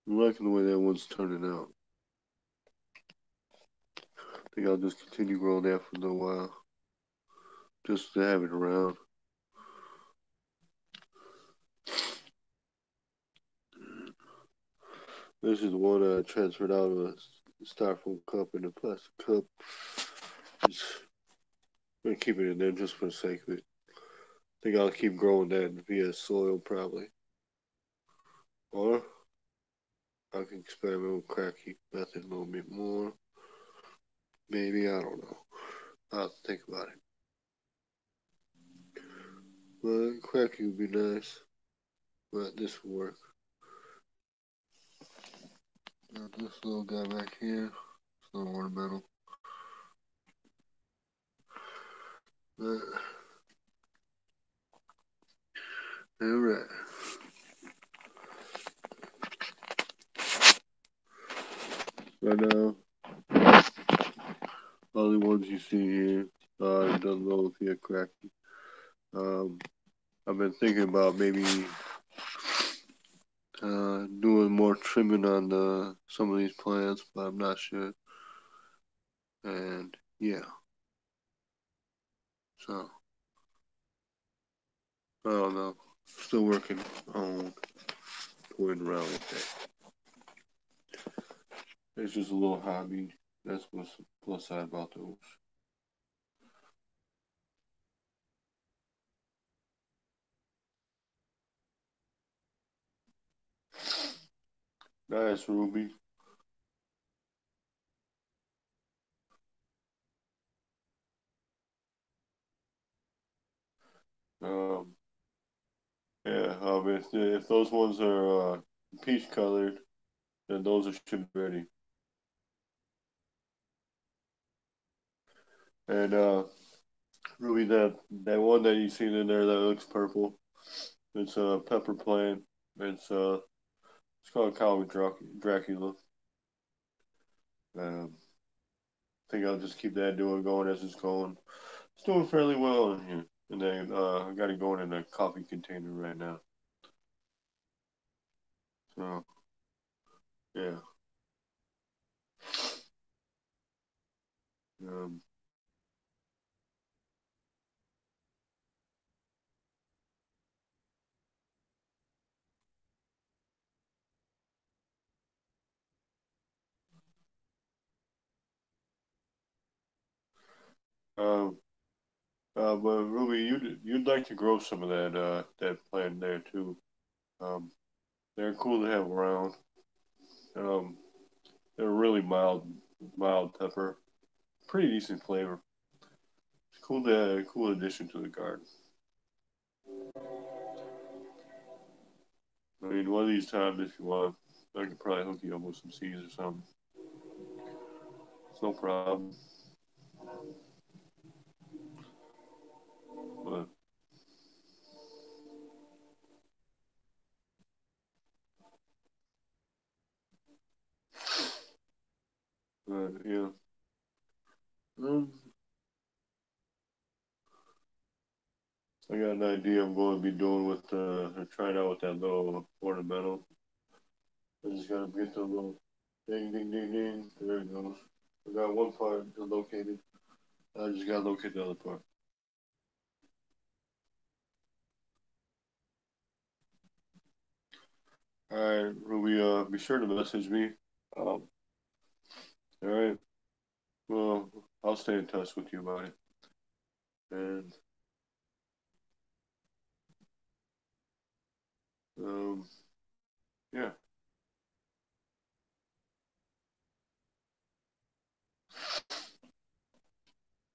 I'm liking the way that one's turning out. I think I'll just continue growing that for a little while, just to have it around. This is the one I transferred out of a styrofoam cup in a plastic cup. Just gonna keep it in there just for the sake of it. I think I'll keep growing that via soil probably. Or I can experiment with cracky method a little bit more. Maybe, I don't know. I'll have to think about it. But cracky would be nice. But this will work. Now this little guy back here, it's a little ornamental. But, alright. Right now, all the ones you see here, I don't know if you're cracky. I've been thinking about maybe doing more trimming on some of these plants, but I'm not sure. And yeah, so I don't know. Still working on toying around with that. It's just a little hobby. That's what's the plus side about those. Nice, Ruby. Um, yeah, if those ones are peach colored, then those should be ready. And Ruby, that one that you seen in there that looks purple, it's a pepper plant. It's called Coward Dracula. I think I'll just keep that going as it's going. It's doing fairly well in here. And then I got it going in a coffee container right now. So yeah. Um, um, But Ruby, you'd like to grow some of that plant there too. Um, they're cool to have around. Um, they're really mild pepper, pretty decent flavor. Cool addition to the garden. I mean, one of these times, if you want, I could probably hook you up with some seeds or something. It's no problem. But, yeah. Um, I got an idea I'm going to be doing with trying out with that little ornamental. I just got to get the little ding, ding, ding, ding. There it goes. I got one part located. I just got to locate the other part. All right, Ruby. Be sure to message me. All right. Well, I'll stay in touch with you about it. And um, yeah,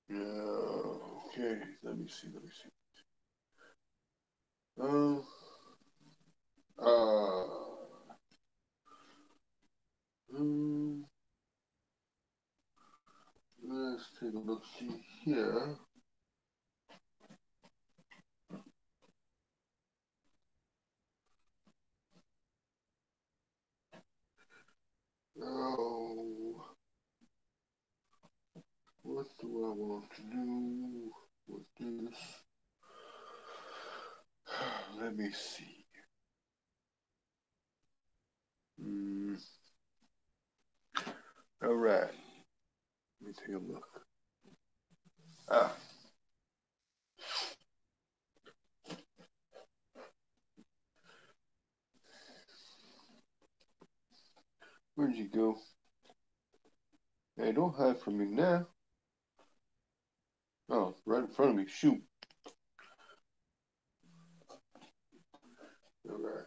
yeah. Okay. Let me see. Let me see. Um. Uh. Um. Let's take a look. See here. Oh. What do I want to do with this? Let me see. Mm, all right. Let me take a look. Ah, where'd you go? Hey, don't hide from me now. Oh, right in front of me. Shoot. All right.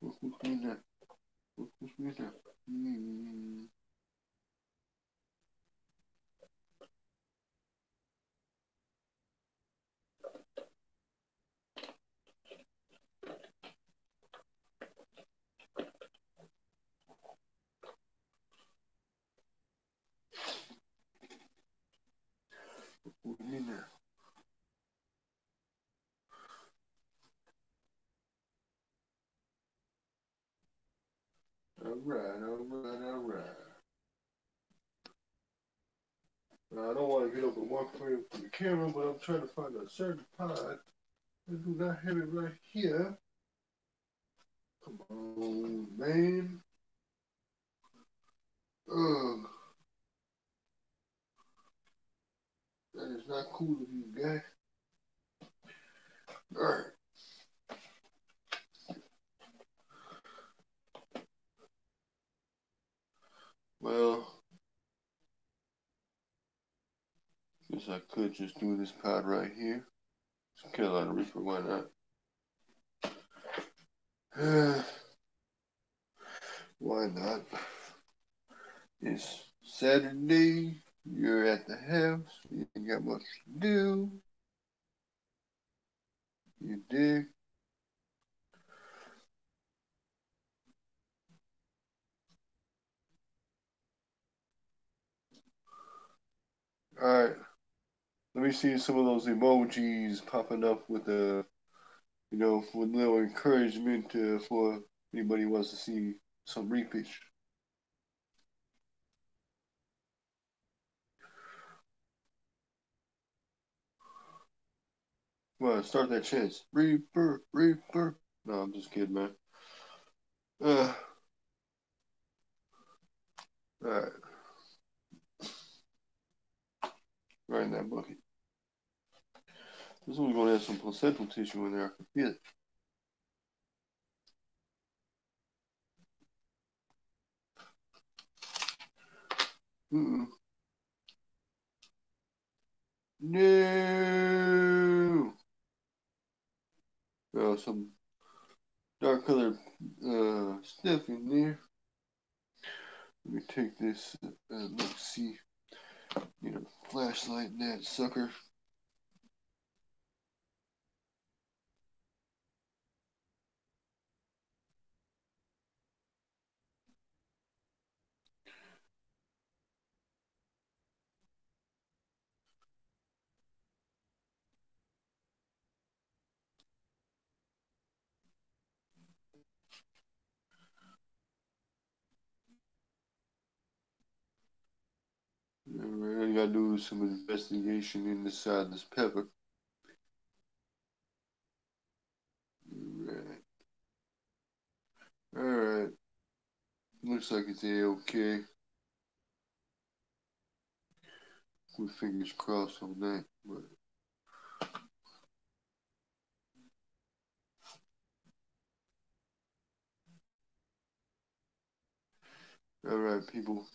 Who's me now? Who's me now? Mm, who's me now? All right. All right. All right. Now, I don't want to get up and walk away from the camera, but I'm trying to find a certain pod. I do not have it right here. Come on, man. Ugh. That is not cool of you, guys. All right. Well, guess I could just do this pod right here. It's Carolina Reaper, why not? Why not? It's Saturday. You're at the house. You ain't got much to do. You dig? All right. Let me see some of those emojis popping up with with little encouragement for anybody who wants to see some repish. Come on, start that chance. Reaper, Reaper. No, I'm just kidding, man. Uh, all right. Right in that bucket. This one's going to have some placental tissue in there. I can feel it. Mm-mm. No. Oh, some dark colored stuff in there. Let me take this look see. Need a flashlight in that sucker. Alright, I gotta do some investigation inside this pepper. Alright. Alright. Looks like it's A-okay. With fingers crossed on that. But alright, people.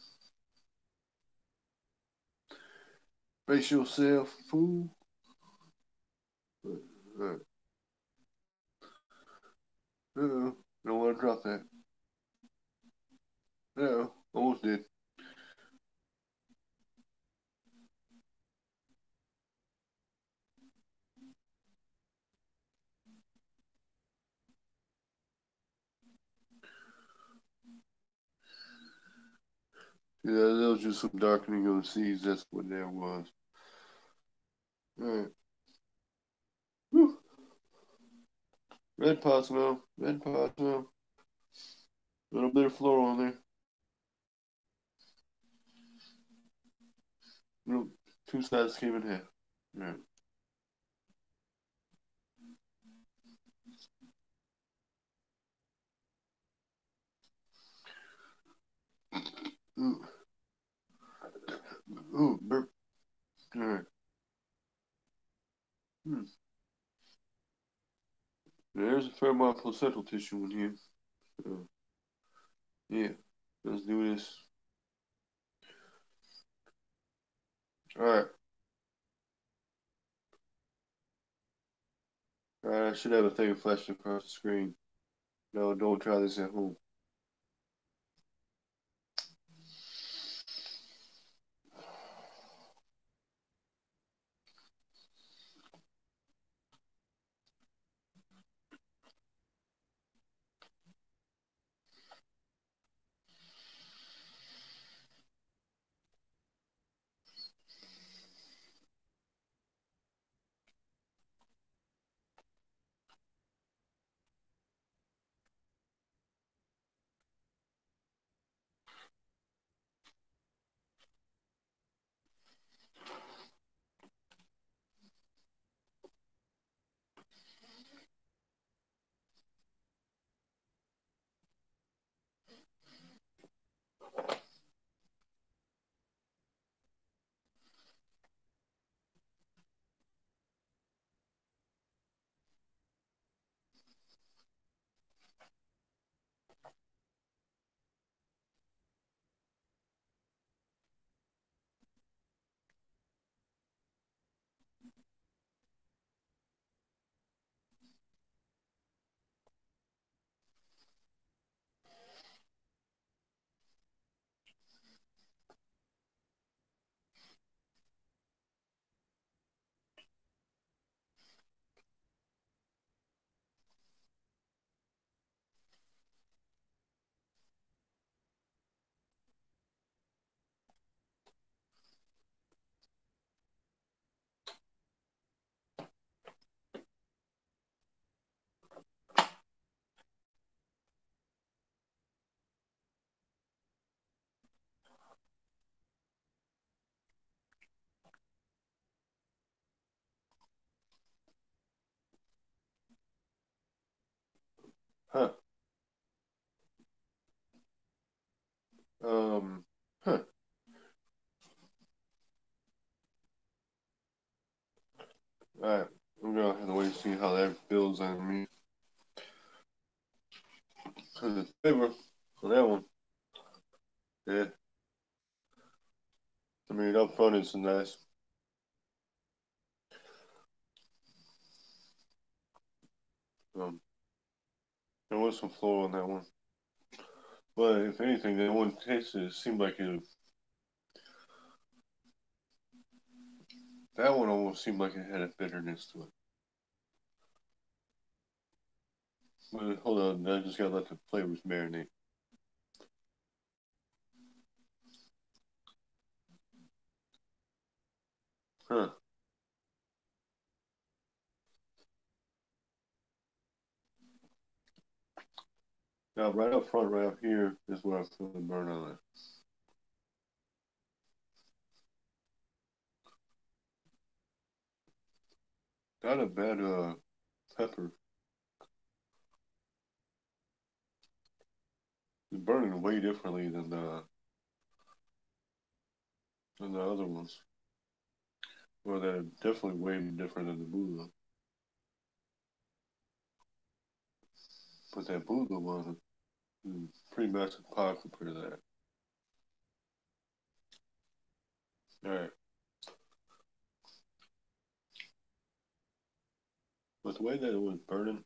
Brace yourself, fool. Alright. Uh-oh. Don't want to drop that. Uh-oh. Almost did. Yeah, that was just some darkening of the seas. That's what that was. Alright. Whew. Red pot smell. Red pot smell. A little bit of floral on there. Little, two sides came in half. Alright. Ooh. Ooh, burp. Alright. Hmm. There's a fair amount of placental tissue in here. Yeah. Let's do this. Alright. Alright, I should have a thing flashed across the screen. No, don't try this at home. Huh. Huh. Alright. I'm gonna have to wait to see how that feels on me. Cause it's flavor on that one. Yeah. I mean, up front it's nice. Um, there was some flow on that one, but if anything, that one tasted it seemed like that one almost seemed like it had a bitterness to it. But hold on, I just gotta let the flavors marinate. Huh. Now, right up front, right up here is where I feel the burn on it. Not a bad pepper. It's burning way differently than the other ones. Well, they're definitely way different than the Buddha. But that Buddha one is pretty massive pop compared to that. All right. But the way that it was burning,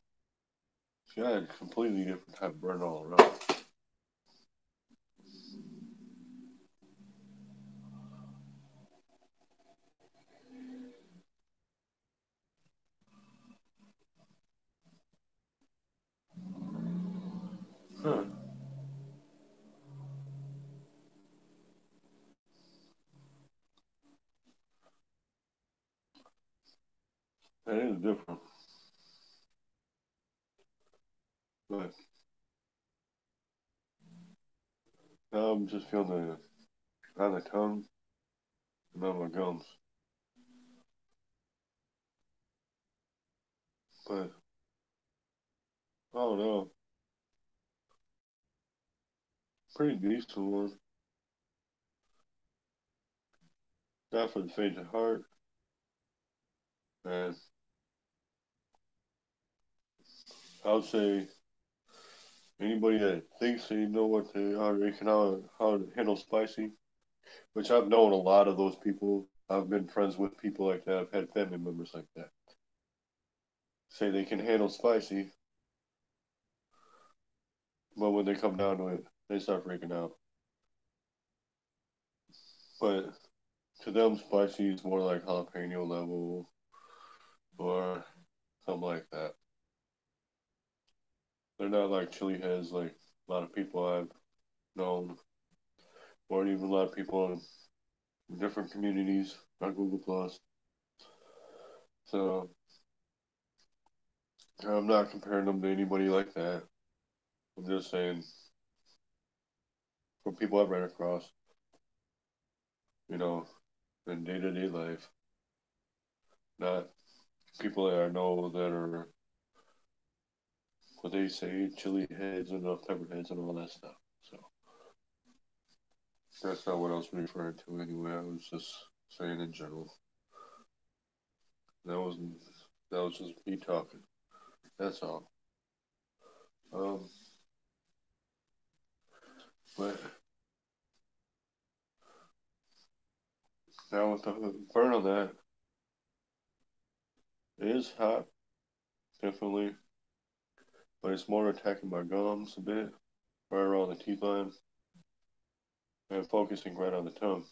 she had a completely different type of burn all around. Huh. That is different. But now I'm just feeling on the tongue and on my gums. But I don't know. Pretty decent one. Not for the faint of heart. And I would say anybody that thinks they know what they are, they can how to handle spicy, which I've known a lot of those people. I've been friends with people like that. I've had family members like that. Say they can handle spicy, but when they come down to it, they start freaking out. But to them, spicy is more like jalapeno level or something like that. They're not like chili heads like a lot of people I've known, or even a lot of people in different communities on Google Plus. So I'm not comparing them to anybody like that. I'm just saying from people I've ran across, you know, in day to day life, not people that I know that are what they say chili heads and pepper heads and all that stuff. So that's not what I was referring to anyway. I was just saying in general. That wasn't that was just me talking. That's all. Um, but now with the burn on that, it is hot, definitely, but it's more attacking my gums a bit, right around the teeth line, and focusing right on the tongue.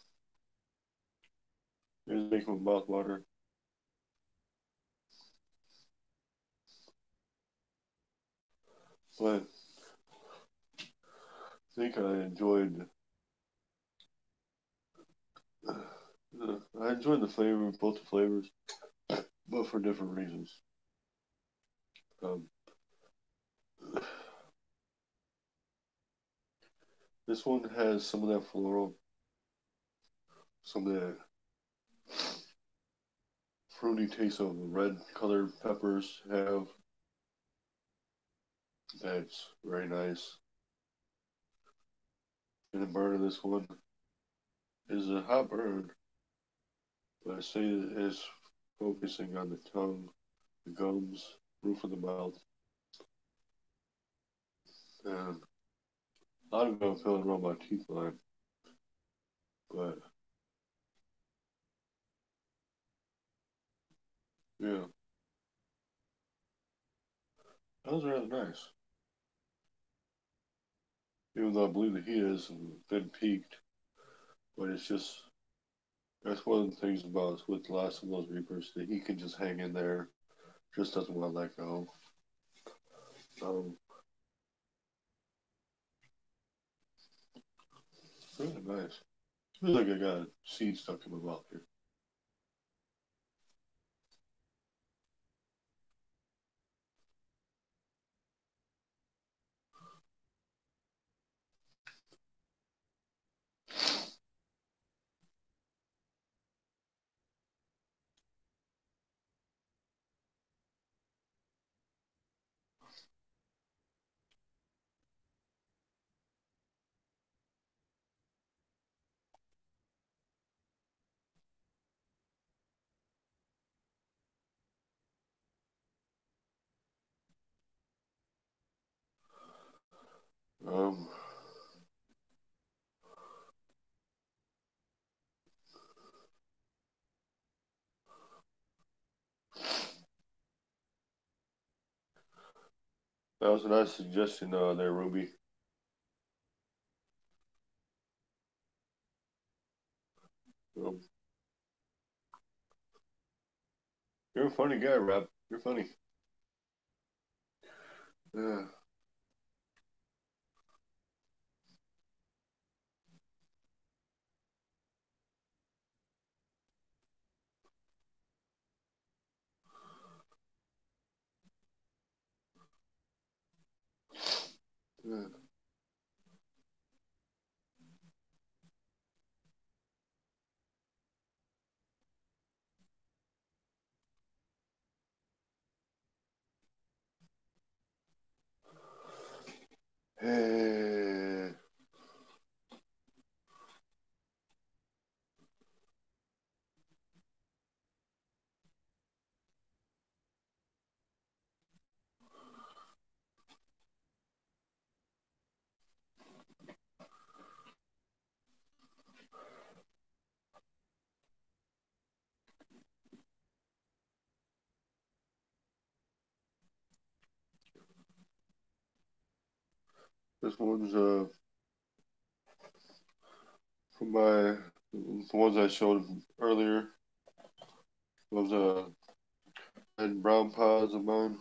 It is making my mouth water. But I think I enjoyed the flavor, both the flavors, but for different reasons. Um, this one has some of that floral, some of that fruity taste of red colored peppers have. That's very nice. And the burn of this one is a hot burn, but I say it is focusing on the tongue, the gums, roof of the mouth, and a lot of it I'm feeling around my teeth line. But Yeah, that was rather nice. Even though I believe the heat has been peaked, but it's just that's one of the things about with the last of those Reapers that he can just hang in there, just doesn't want to let go. Um, really nice. I feel like I got a seed stuck in my mouth here. Um, that was a nice suggestion there, Ruby. Um, you're a funny guy, Rob. You're funny. Yeah, yeah. Hey, this one's from my the ones I showed earlier. Those and brown pods of mine.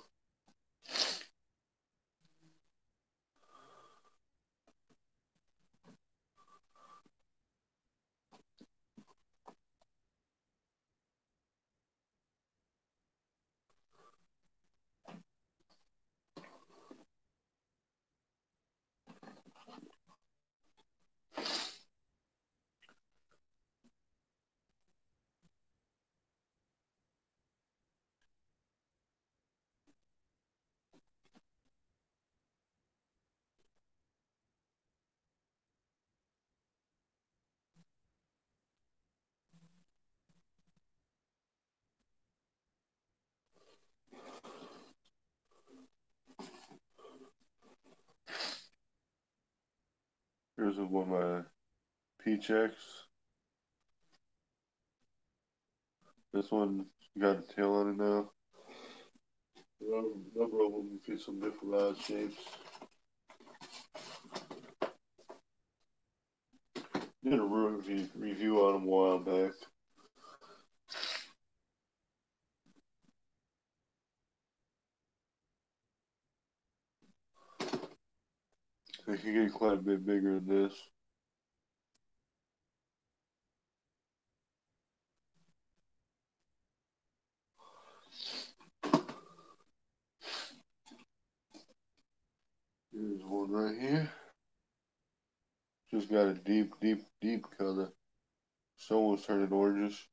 Here's one of my Peach X. This one got a tail on it now. Number of them get some different odd shapes. Did a review on them a while back. They can get quite a bit bigger than this. Here's one right here. Just got a deep, deep, deep color. Someone's turning oranges.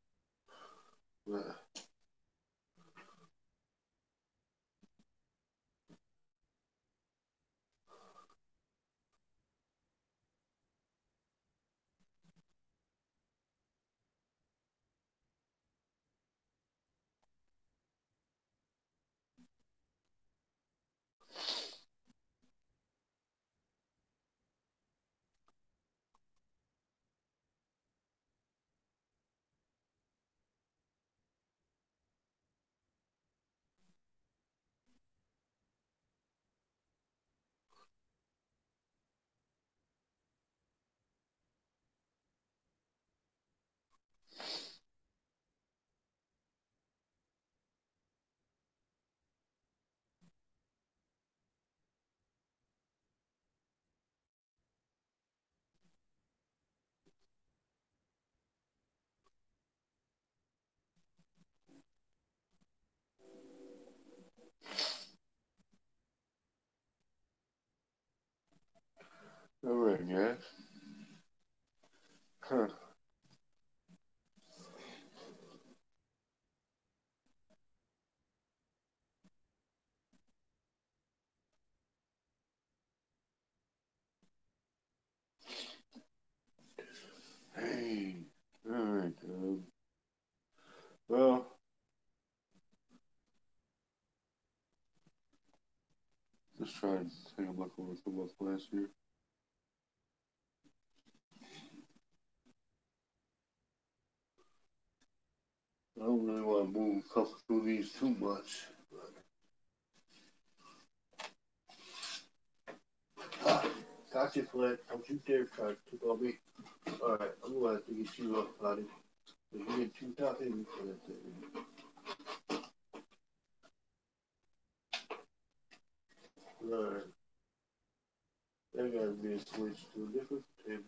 All right, guys. Huh. Hey. All right. Well, just try and take a look over football last year. I don't really want to move couple through these too much. Got you, Flint. Don't you dare try to pick on me. Alright, I'm gonna have to get you up, buddy. If you get too tough in for that thing. Alright. There gotta be a switch to a different table.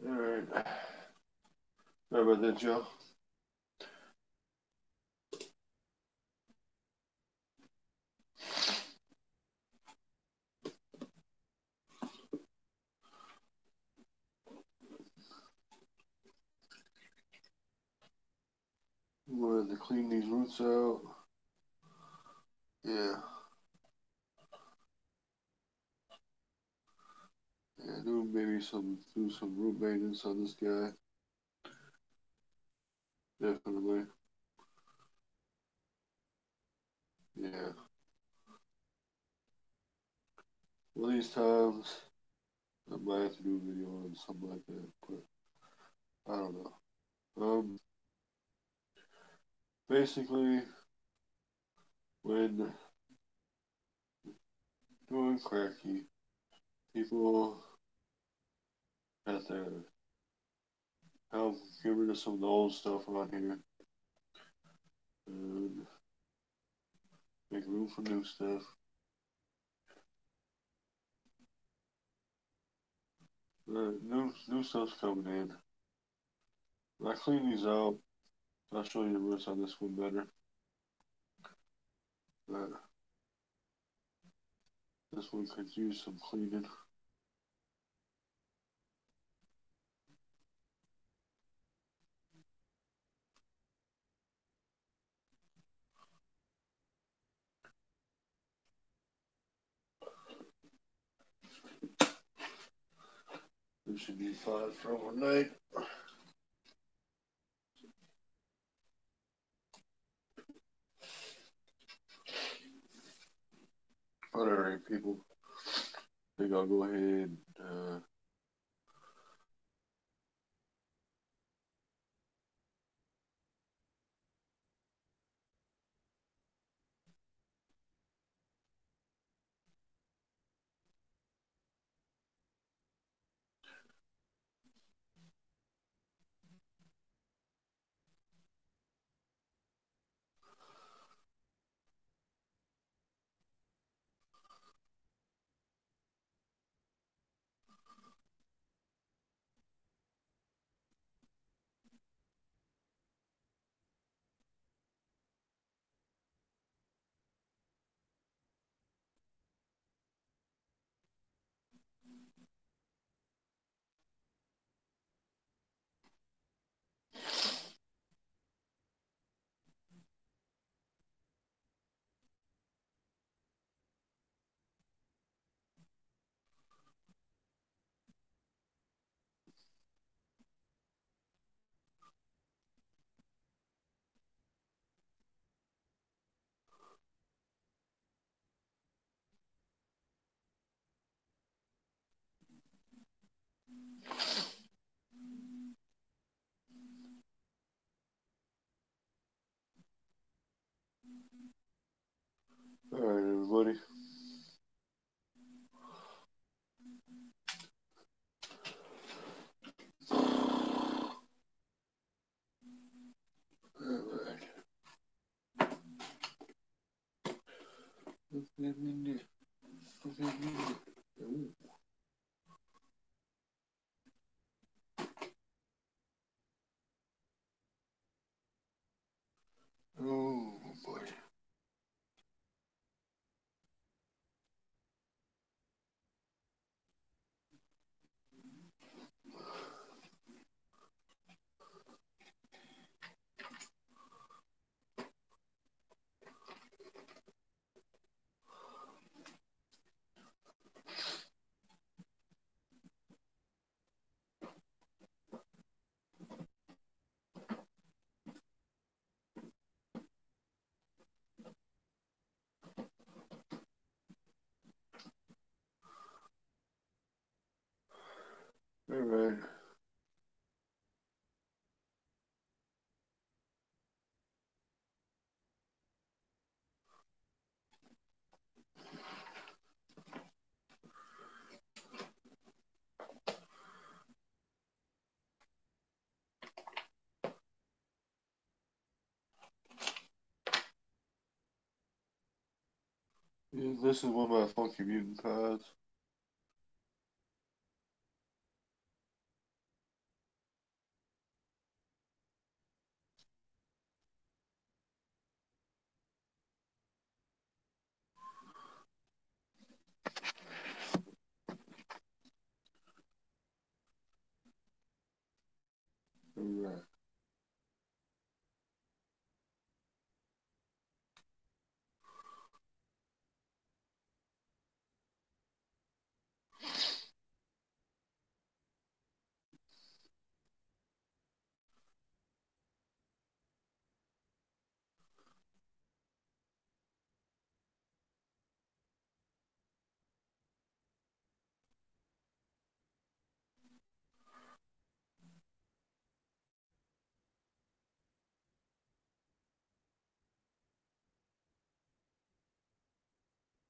Alright. Sorry about that, Joe. I'm gonna have to clean these roots out. Yeah. Yeah, do some root maintenance on this guy. Definitely. Yeah. One of these times I might have to do a video on something like that, but I don't know. Basically, when doing cracky, people have to help get rid of some of the old stuff on here and make room for new stuff. New stuff's coming in. When I clean these out, I'll show you the roots on this one better. But this one could use some cleaning. This should be fine for overnight. Alright, people. I think I'll go ahead. Alright, everybody. Alright. Look at me. Look at me. Ooh. Oh boy. right. Yeah, this is one of my funky mutant pies. Alright.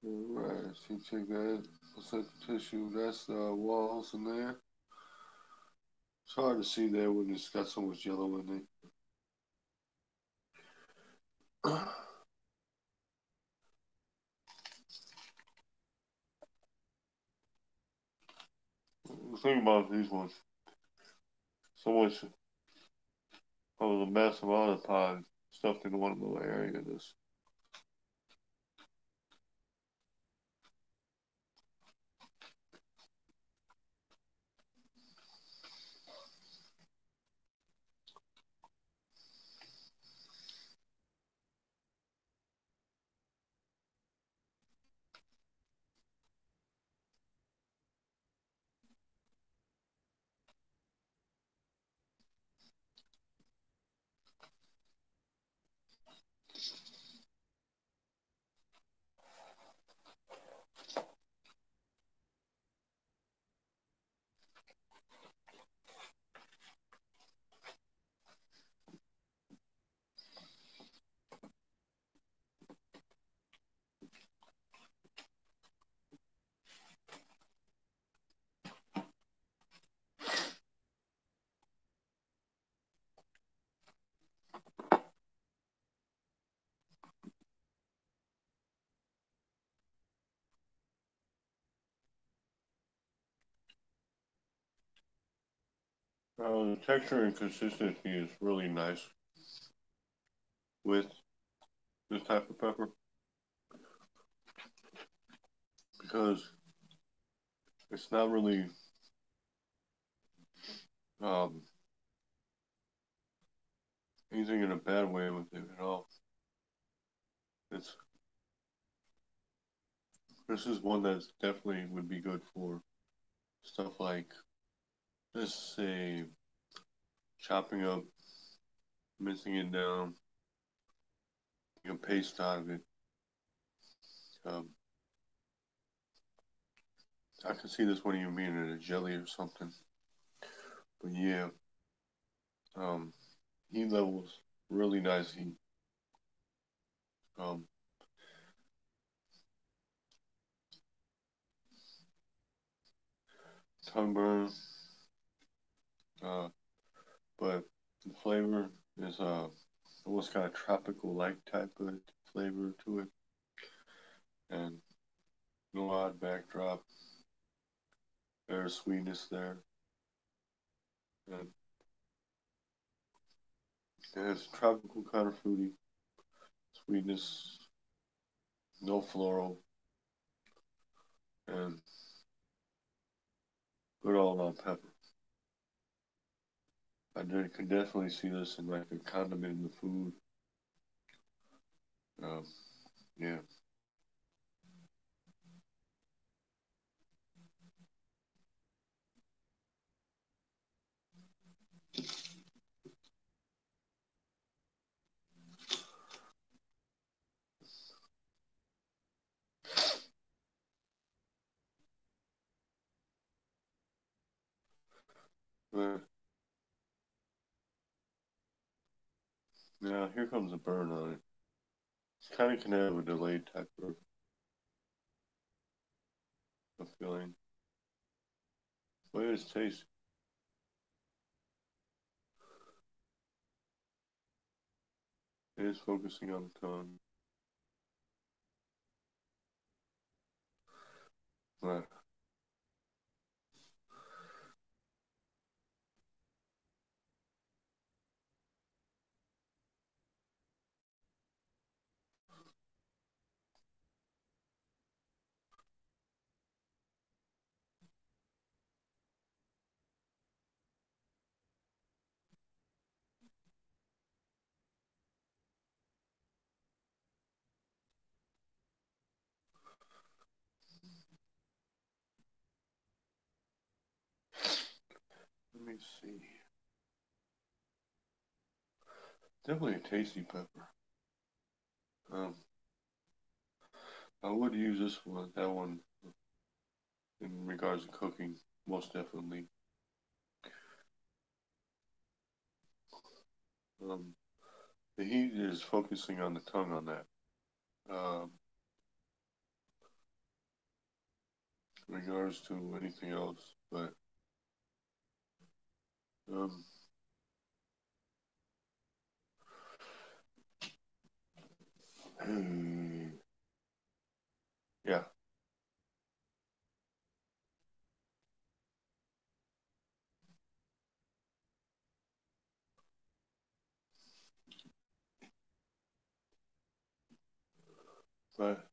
Alright, so you take that, set the tissue, that's the walls in there. It's hard to see there when it's got so much yellow in it. The thing about these ones, so much of the massive amount of pie stuffed in one little area. This. The texture and consistency is really nice with this type of pepper because it's not really um, anything in a bad way with it at all. It's this is one that definitely would be good for stuff like let's say chopping up, mincing it down, make a paste out of it. Um, I can see this one even being in a jelly or something. But yeah, um, heat levels really nice heat. Um, tongue burn, uh, but the flavor is almost kind of tropical like type of flavor to it, and no odd backdrop. There's sweetness there, and it's tropical kind of fruity sweetness, no floral, and good all around pepper. Could definitely see this in like a condiment in the food. Um, yeah. But now here comes a burn on it. It's kind of can have a delayed type of feeling, but it's tasty. It is focusing on the tongue. But let me see. Definitely a tasty pepper. Um, I would use this one, that one, in regards to cooking, most definitely. Um, the heat is focusing on the tongue on that. Um, in regards to anything else, but um, yeah, but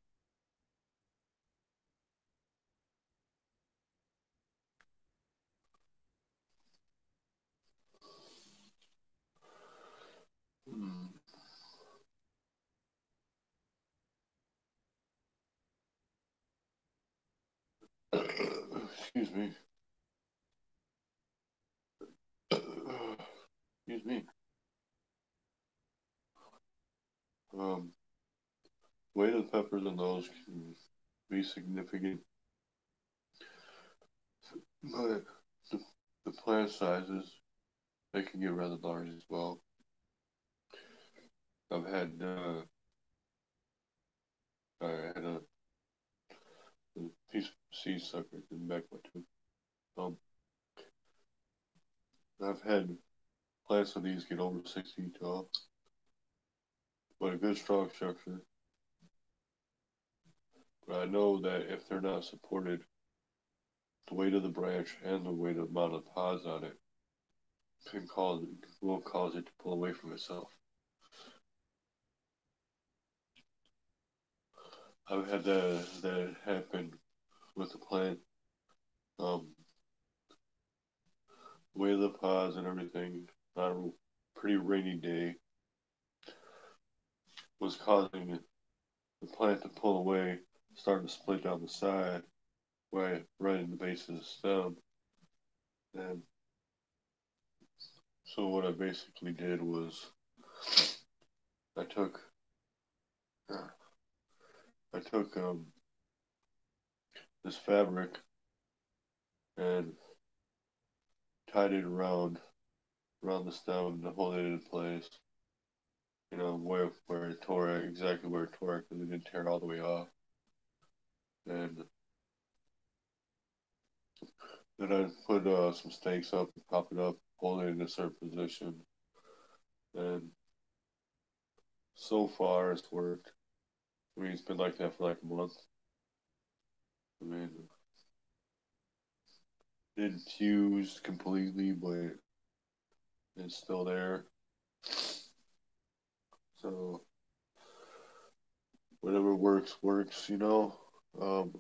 mm, excuse me, excuse me. Um, weight of the peppers and those can be significant, but the, the plant sizes they can get rather large as well. I've had I had a piece of seed sucker in the back of my tooth. Um, I've had plants of these get over 6 feet tall, but a good strong structure. But I know that if they're not supported, the weight of the branch and the weight of the amount of pods on it can cause will cause it to pull away from itself. I've had that happen with the plant. Um, weight of the pods and everything on a pretty rainy day was causing the plant to pull away, starting to split down the side, right in the base of the stem. And so what I basically did was I took I took this fabric and tied it around the stem to hold it in place. You know where it tore exactly where it tore because it didn't tear all the way off. And then I put some stakes up, pop it up, hold it in a certain position, and so far it's worked. I mean, it's been like that for like a month. I mean, it's fused completely, but it's still there. So whatever works, works. Um,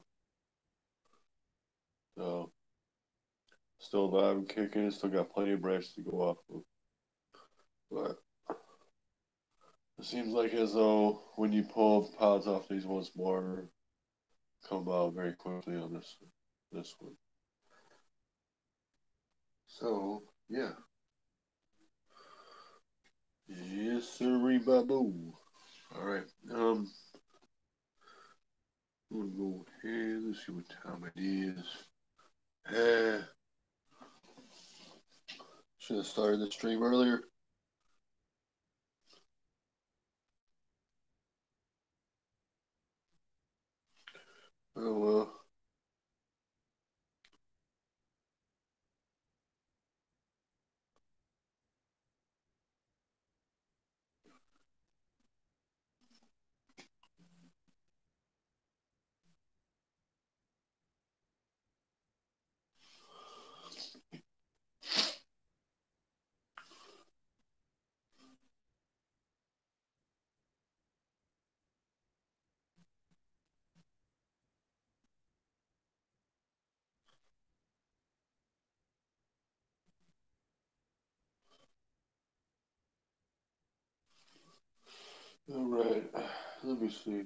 so still alive and kicking. Still got plenty of branches to go off of. But it seems like as though when you pull pods off these ones, more come out very quickly on this one. So yeah, yes, sir, babu. All right. I'm gonna go ahead. Let's see what time it is. Uh, Should have started the stream earlier. Oh well. All right. Let me see.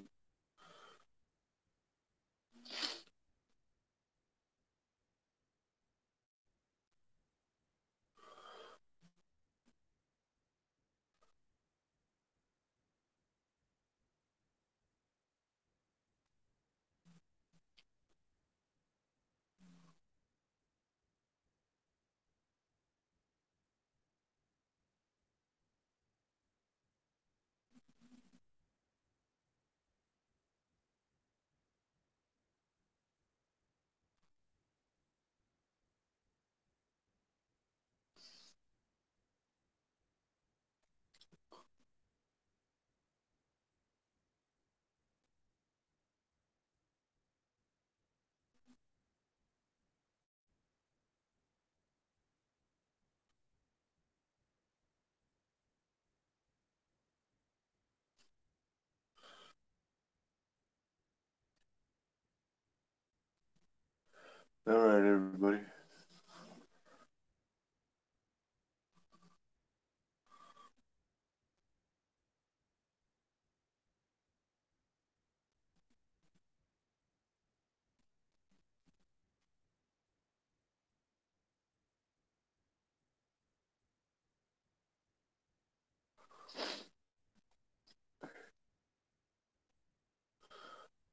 All right, everybody.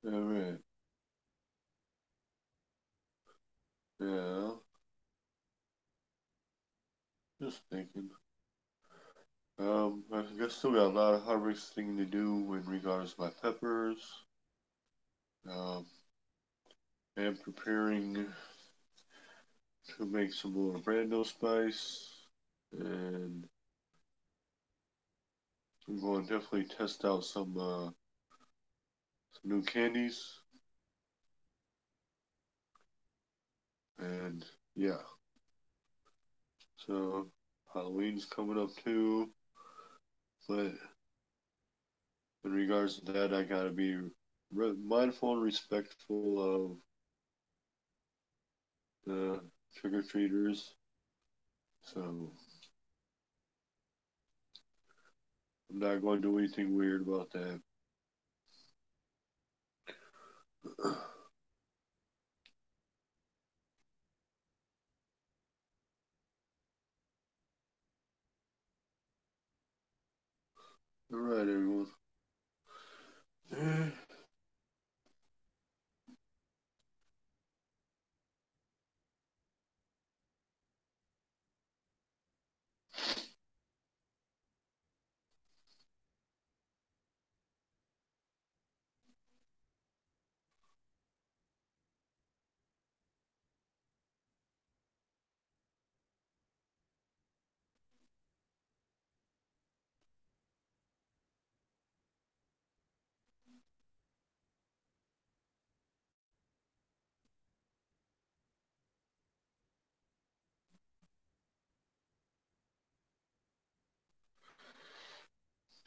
All right. Yeah. Just thinking. I guess still got a lot of harvesting to do in regards to my peppers. Um, and preparing to make some more Brando spice, and I'm going to definitely test out some new candies, and yeah. So Halloween's coming up too, but in regards to that, I gotta be mindful and respectful of the trick or treaters. So I'm not going to do anything weird about that. All right, everyone.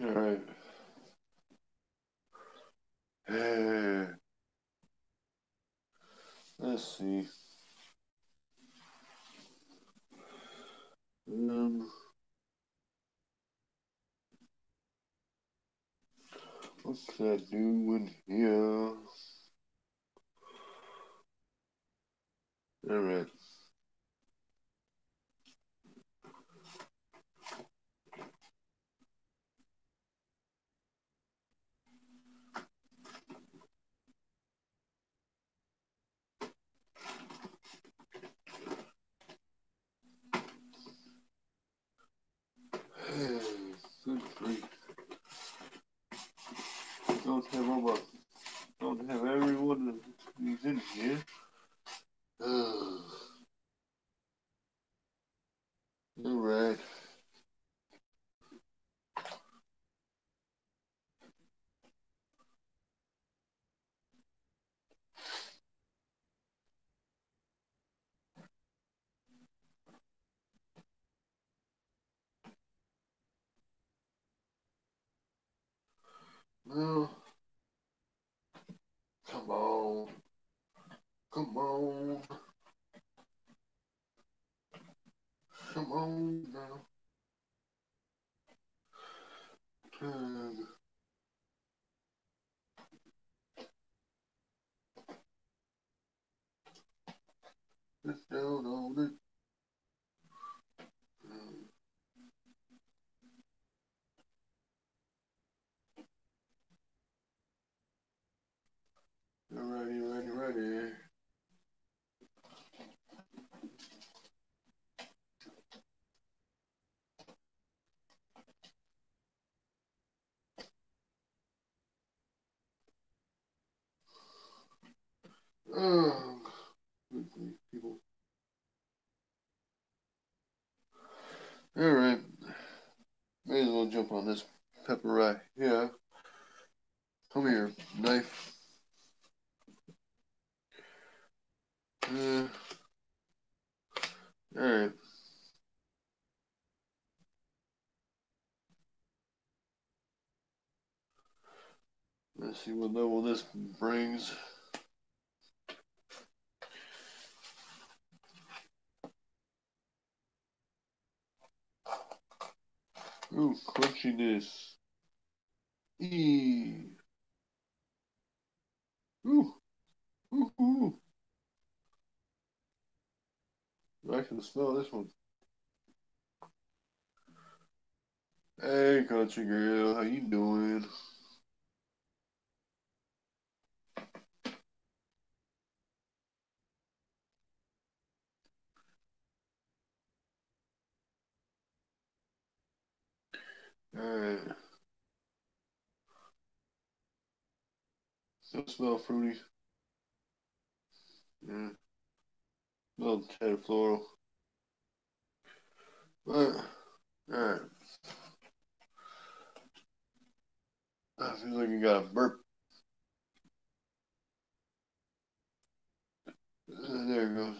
All right. Let's see. Um, what can I do in here? All right. Well, come on. Come on. Come on now. Turn this down on it. Ready, ready, ready. Oh, people. Alright. May as well jump on this pepper right here. Come here, knife. Alright. Let's see what level this brings. Ooh, crunchiness. Eee. Ooh, ooh, ooh. I can smell this one. Hey, country girl, how you doing? Alright. Still smell fruity. Yeah. Smell kind of floral. But, alright. I feel like you got a burp. There it goes.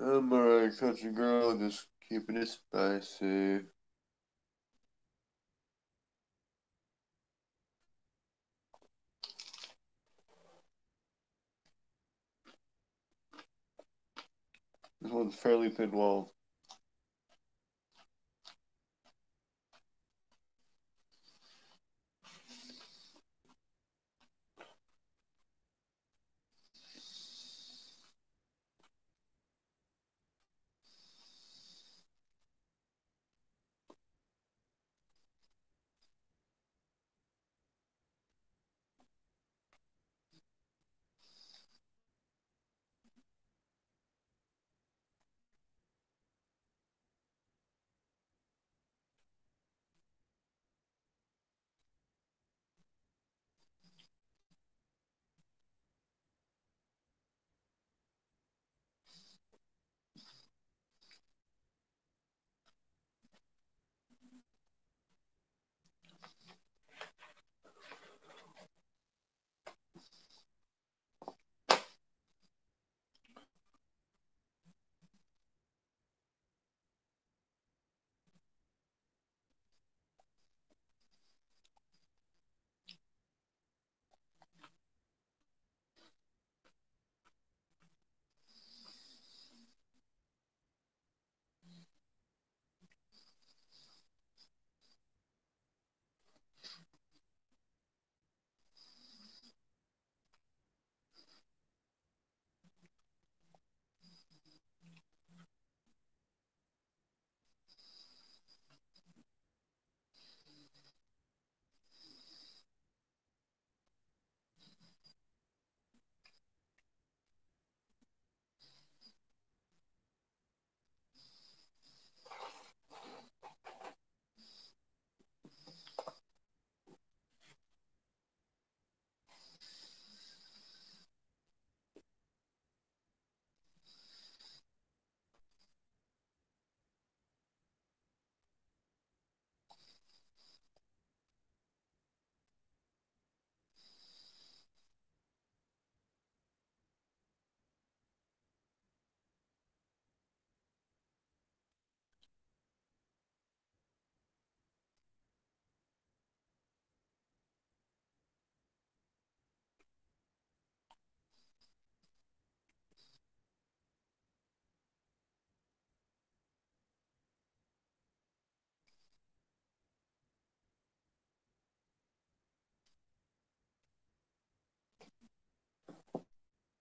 I'm alright, country girl, just keeping it spicy. This one's fairly thin walled.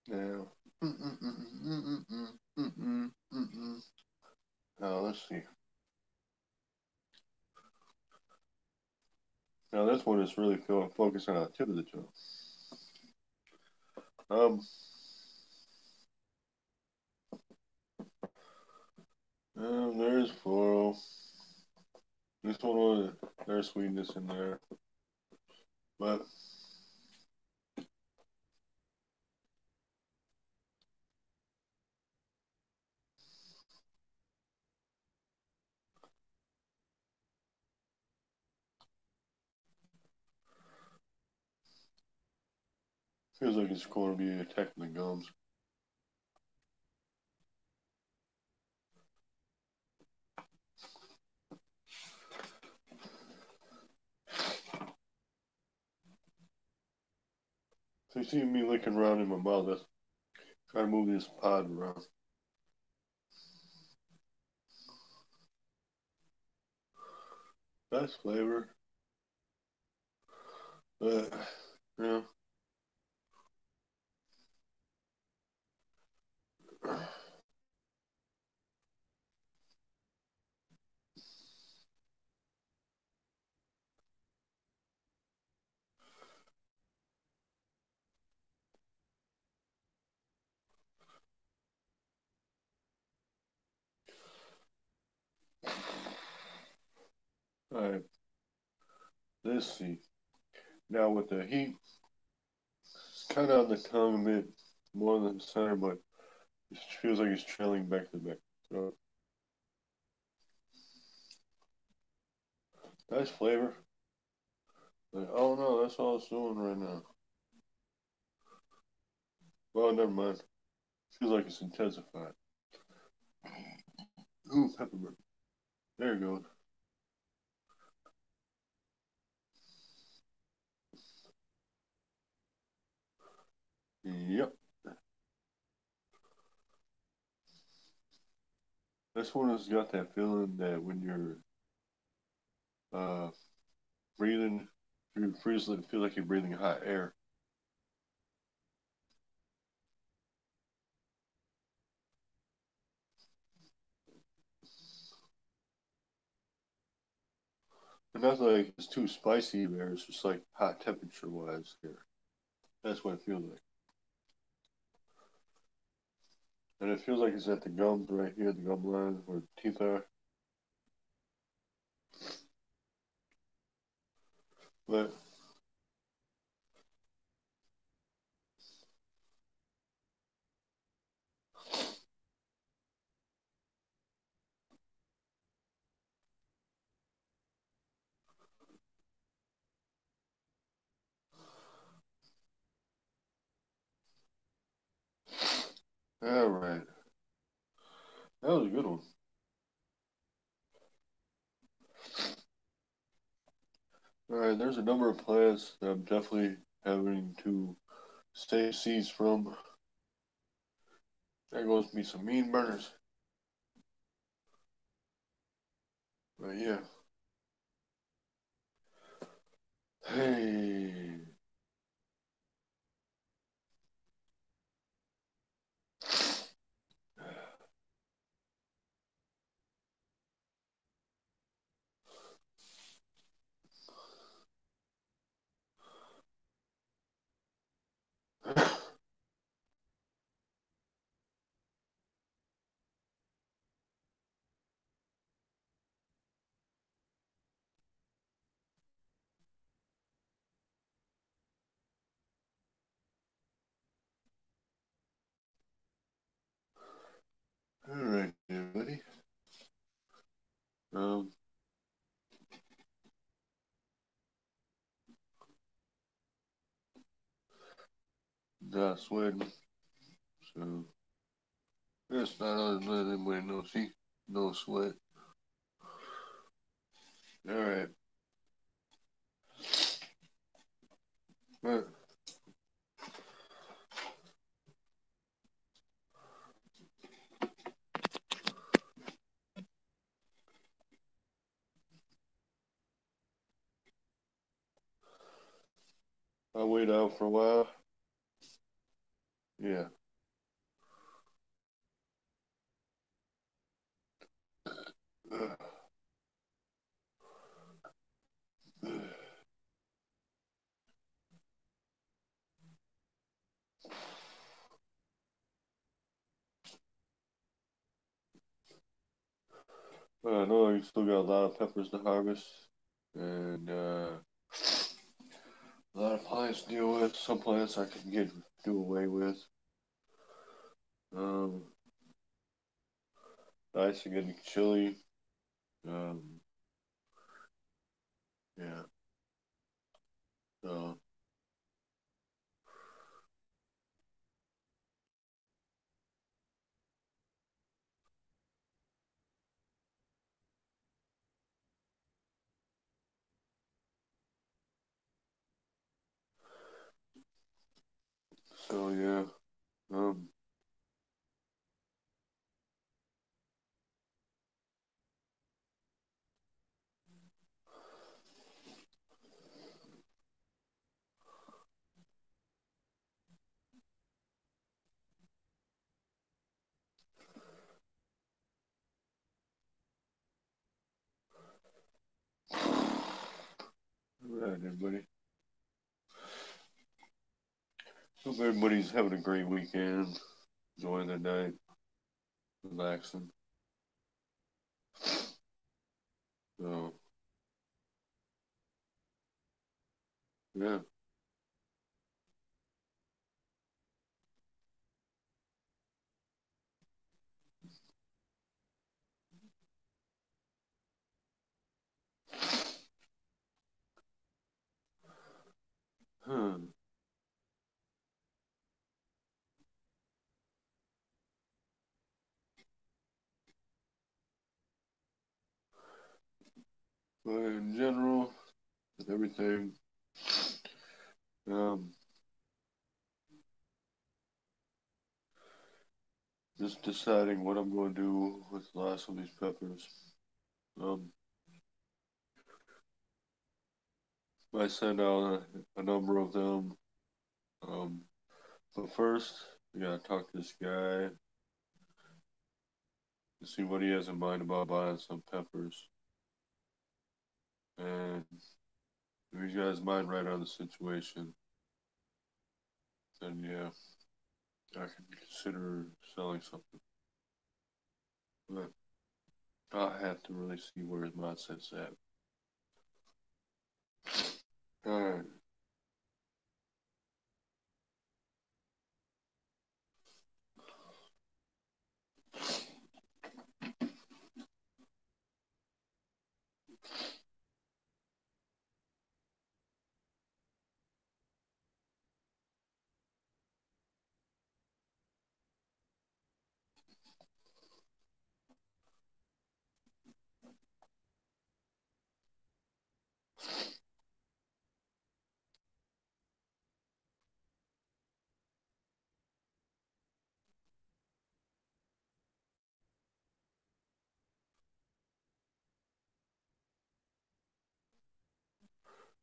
Now, now let's see. Now this one is really focusing on the tip of the toe. Um, there's floral. This one was there's sweetness in there, but feels like it's going to be attacking the gums. So you see me licking around in my mouth. That's trying to move this pod around. Nice flavor. But, yeah. Alright, let's see. Now with the heat, it's kind of on the tongue a bit more than the center, but it feels like it's trailing back to the back. So, nice flavor. But, oh no, that's all it's doing right now. Well, never mind. Feels like it's intensified. Ooh, peppermint. There you go. Yep. This one has got that feeling that when you're uh, breathing, you freeze it, feel like you're breathing hot air. And that's like it's too spicy there. It's just like hot temperature wise here. That's what it feels like. And it feels like it's at the gums right here, the gum line where the teeth are. But all right, that was a good one. All right, there's a number of plants that I'm definitely having to save seeds from. There goes me some mean burners. But yeah, hey, all right, everybody. Um, not sweating, so that's not let anybody know. See, no sweat. All right, but I'll wait out for a while. Yeah. I know you still got a lot of peppers to harvest and a lot of plants to deal with. Some plants I can do away with. Um, nice and getting chilly. Um, yeah. So yeah. Um, all right, everybody. Hope everybody's having a great weekend, enjoying their night, relaxing. So yeah. Hmm. But in general, with everything, um, just deciding what I'm going to do with the last of these peppers. Um, I send out a number of them. Um, but first, I gotta talk to this guy to see what he has in mind about buying some peppers. And if he's got his mind right on the situation, then yeah, I can consider selling something. But I have to really see where his mindset's at. Alright,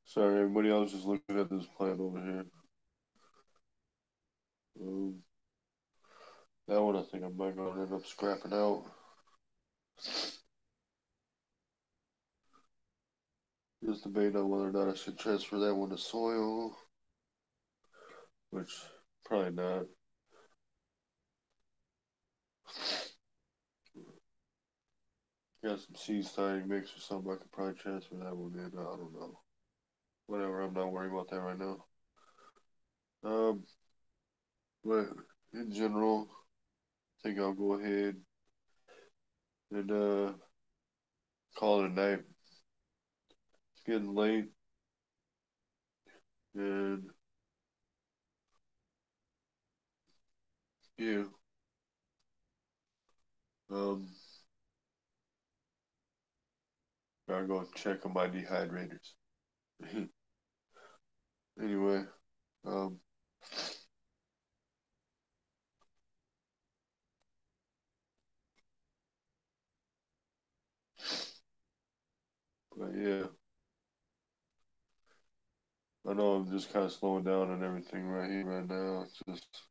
sorry everybody, I was just looking at this plant over here. Um, that one I think I might gonna end up scrapping out. Just debating on whether or not I should transfer that one to soil, which probably not. Got some seed starting mix or something. I could probably transfer that one in. I don't know. Whatever. I'm not worried about that right now. Um, but in general, I think I'll go ahead and call it a night. It's getting late, and yeah, um, gotta go check on my dehydrators. Anyway, um, but yeah, I know I'm just kind of slowing down on everything right here, right now. It's just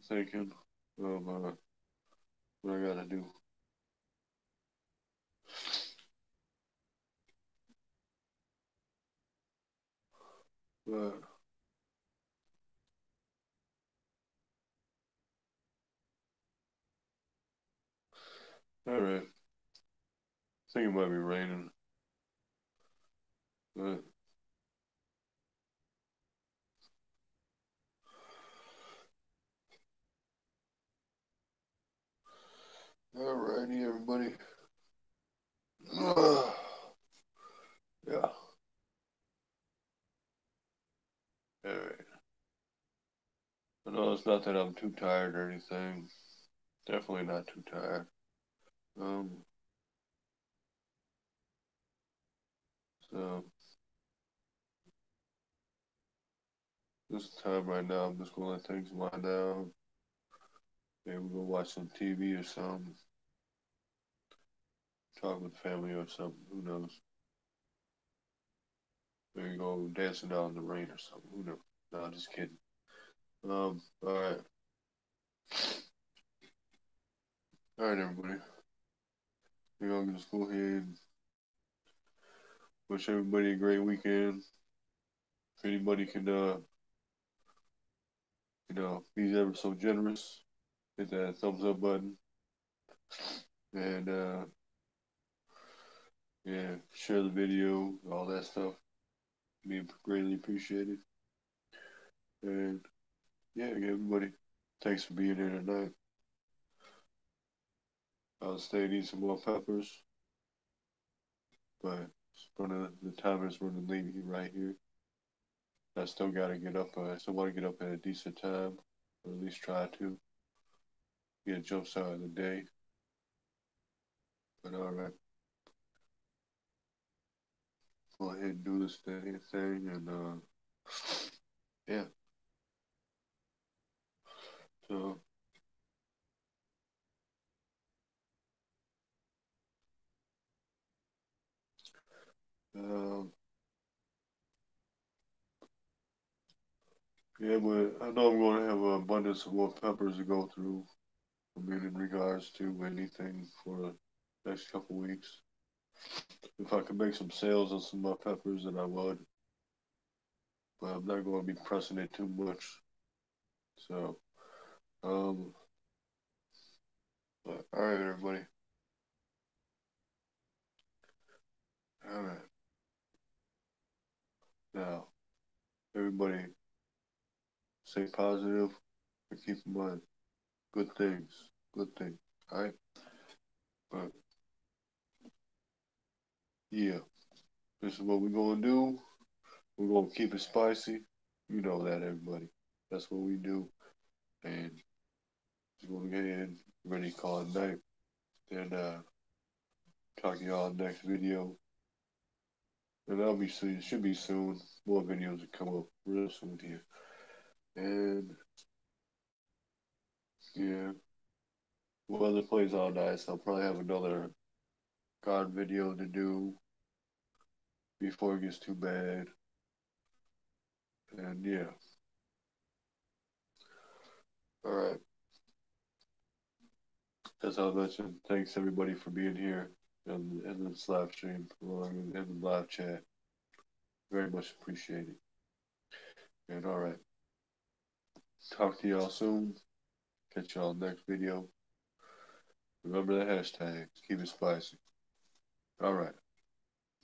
thinking of what I gotta do. But all right, I think it might be raining. But all righty, everybody. Yeah. All right. I know it's not that I'm too tired or anything. Definitely not too tired. Um. So this time right now, I'm just gonna let things wind down. Maybe we'll go watch some TV or something. Talk with family or something. Who knows? Maybe go dancing down in the rain or something. Who knows? No, I'm just kidding. All right. All right, everybody. We're gonna just go ahead and wish everybody a great weekend. If anybody can, be ever so generous, hit that thumbs up button and yeah, share the video, all that stuff. Be greatly appreciated. And yeah, everybody, thanks for being here tonight. I'll stay and eat some more peppers, but the time is running late right here. I still gotta get up. I still want to get up at a decent time, or at least try to get a jump start of the day. But all right, go ahead and do this thing, and yeah. So um, yeah, but I know I'm going to have an abundance of more peppers to go through. I mean, in regards to anything for the next couple weeks. If I could make some sales on some more peppers, then I would. But I'm not going to be pressing it too much. So, um, but, all right, everybody. All right. Now, everybody, stay positive and keep in mind good things. Good things. All right. But yeah, this is what we're going to do. We're going to keep it spicy. You know that, everybody. That's what we do. And just going to get in, ready to call it night. And talk to y'all next video. And that'll be soon. It should be soon. More videos will come up real soon here. And yeah, weather plays all nice. I'll probably have another God video to do before it gets too bad. And yeah, all right. As I mentioned, thanks everybody for being here and this live stream and the live chat. Very much appreciated. And all right, talk to y'all soon. Catch y'all next video. Remember the hashtag. Keep it spicy. All right.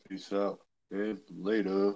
Peace out and later.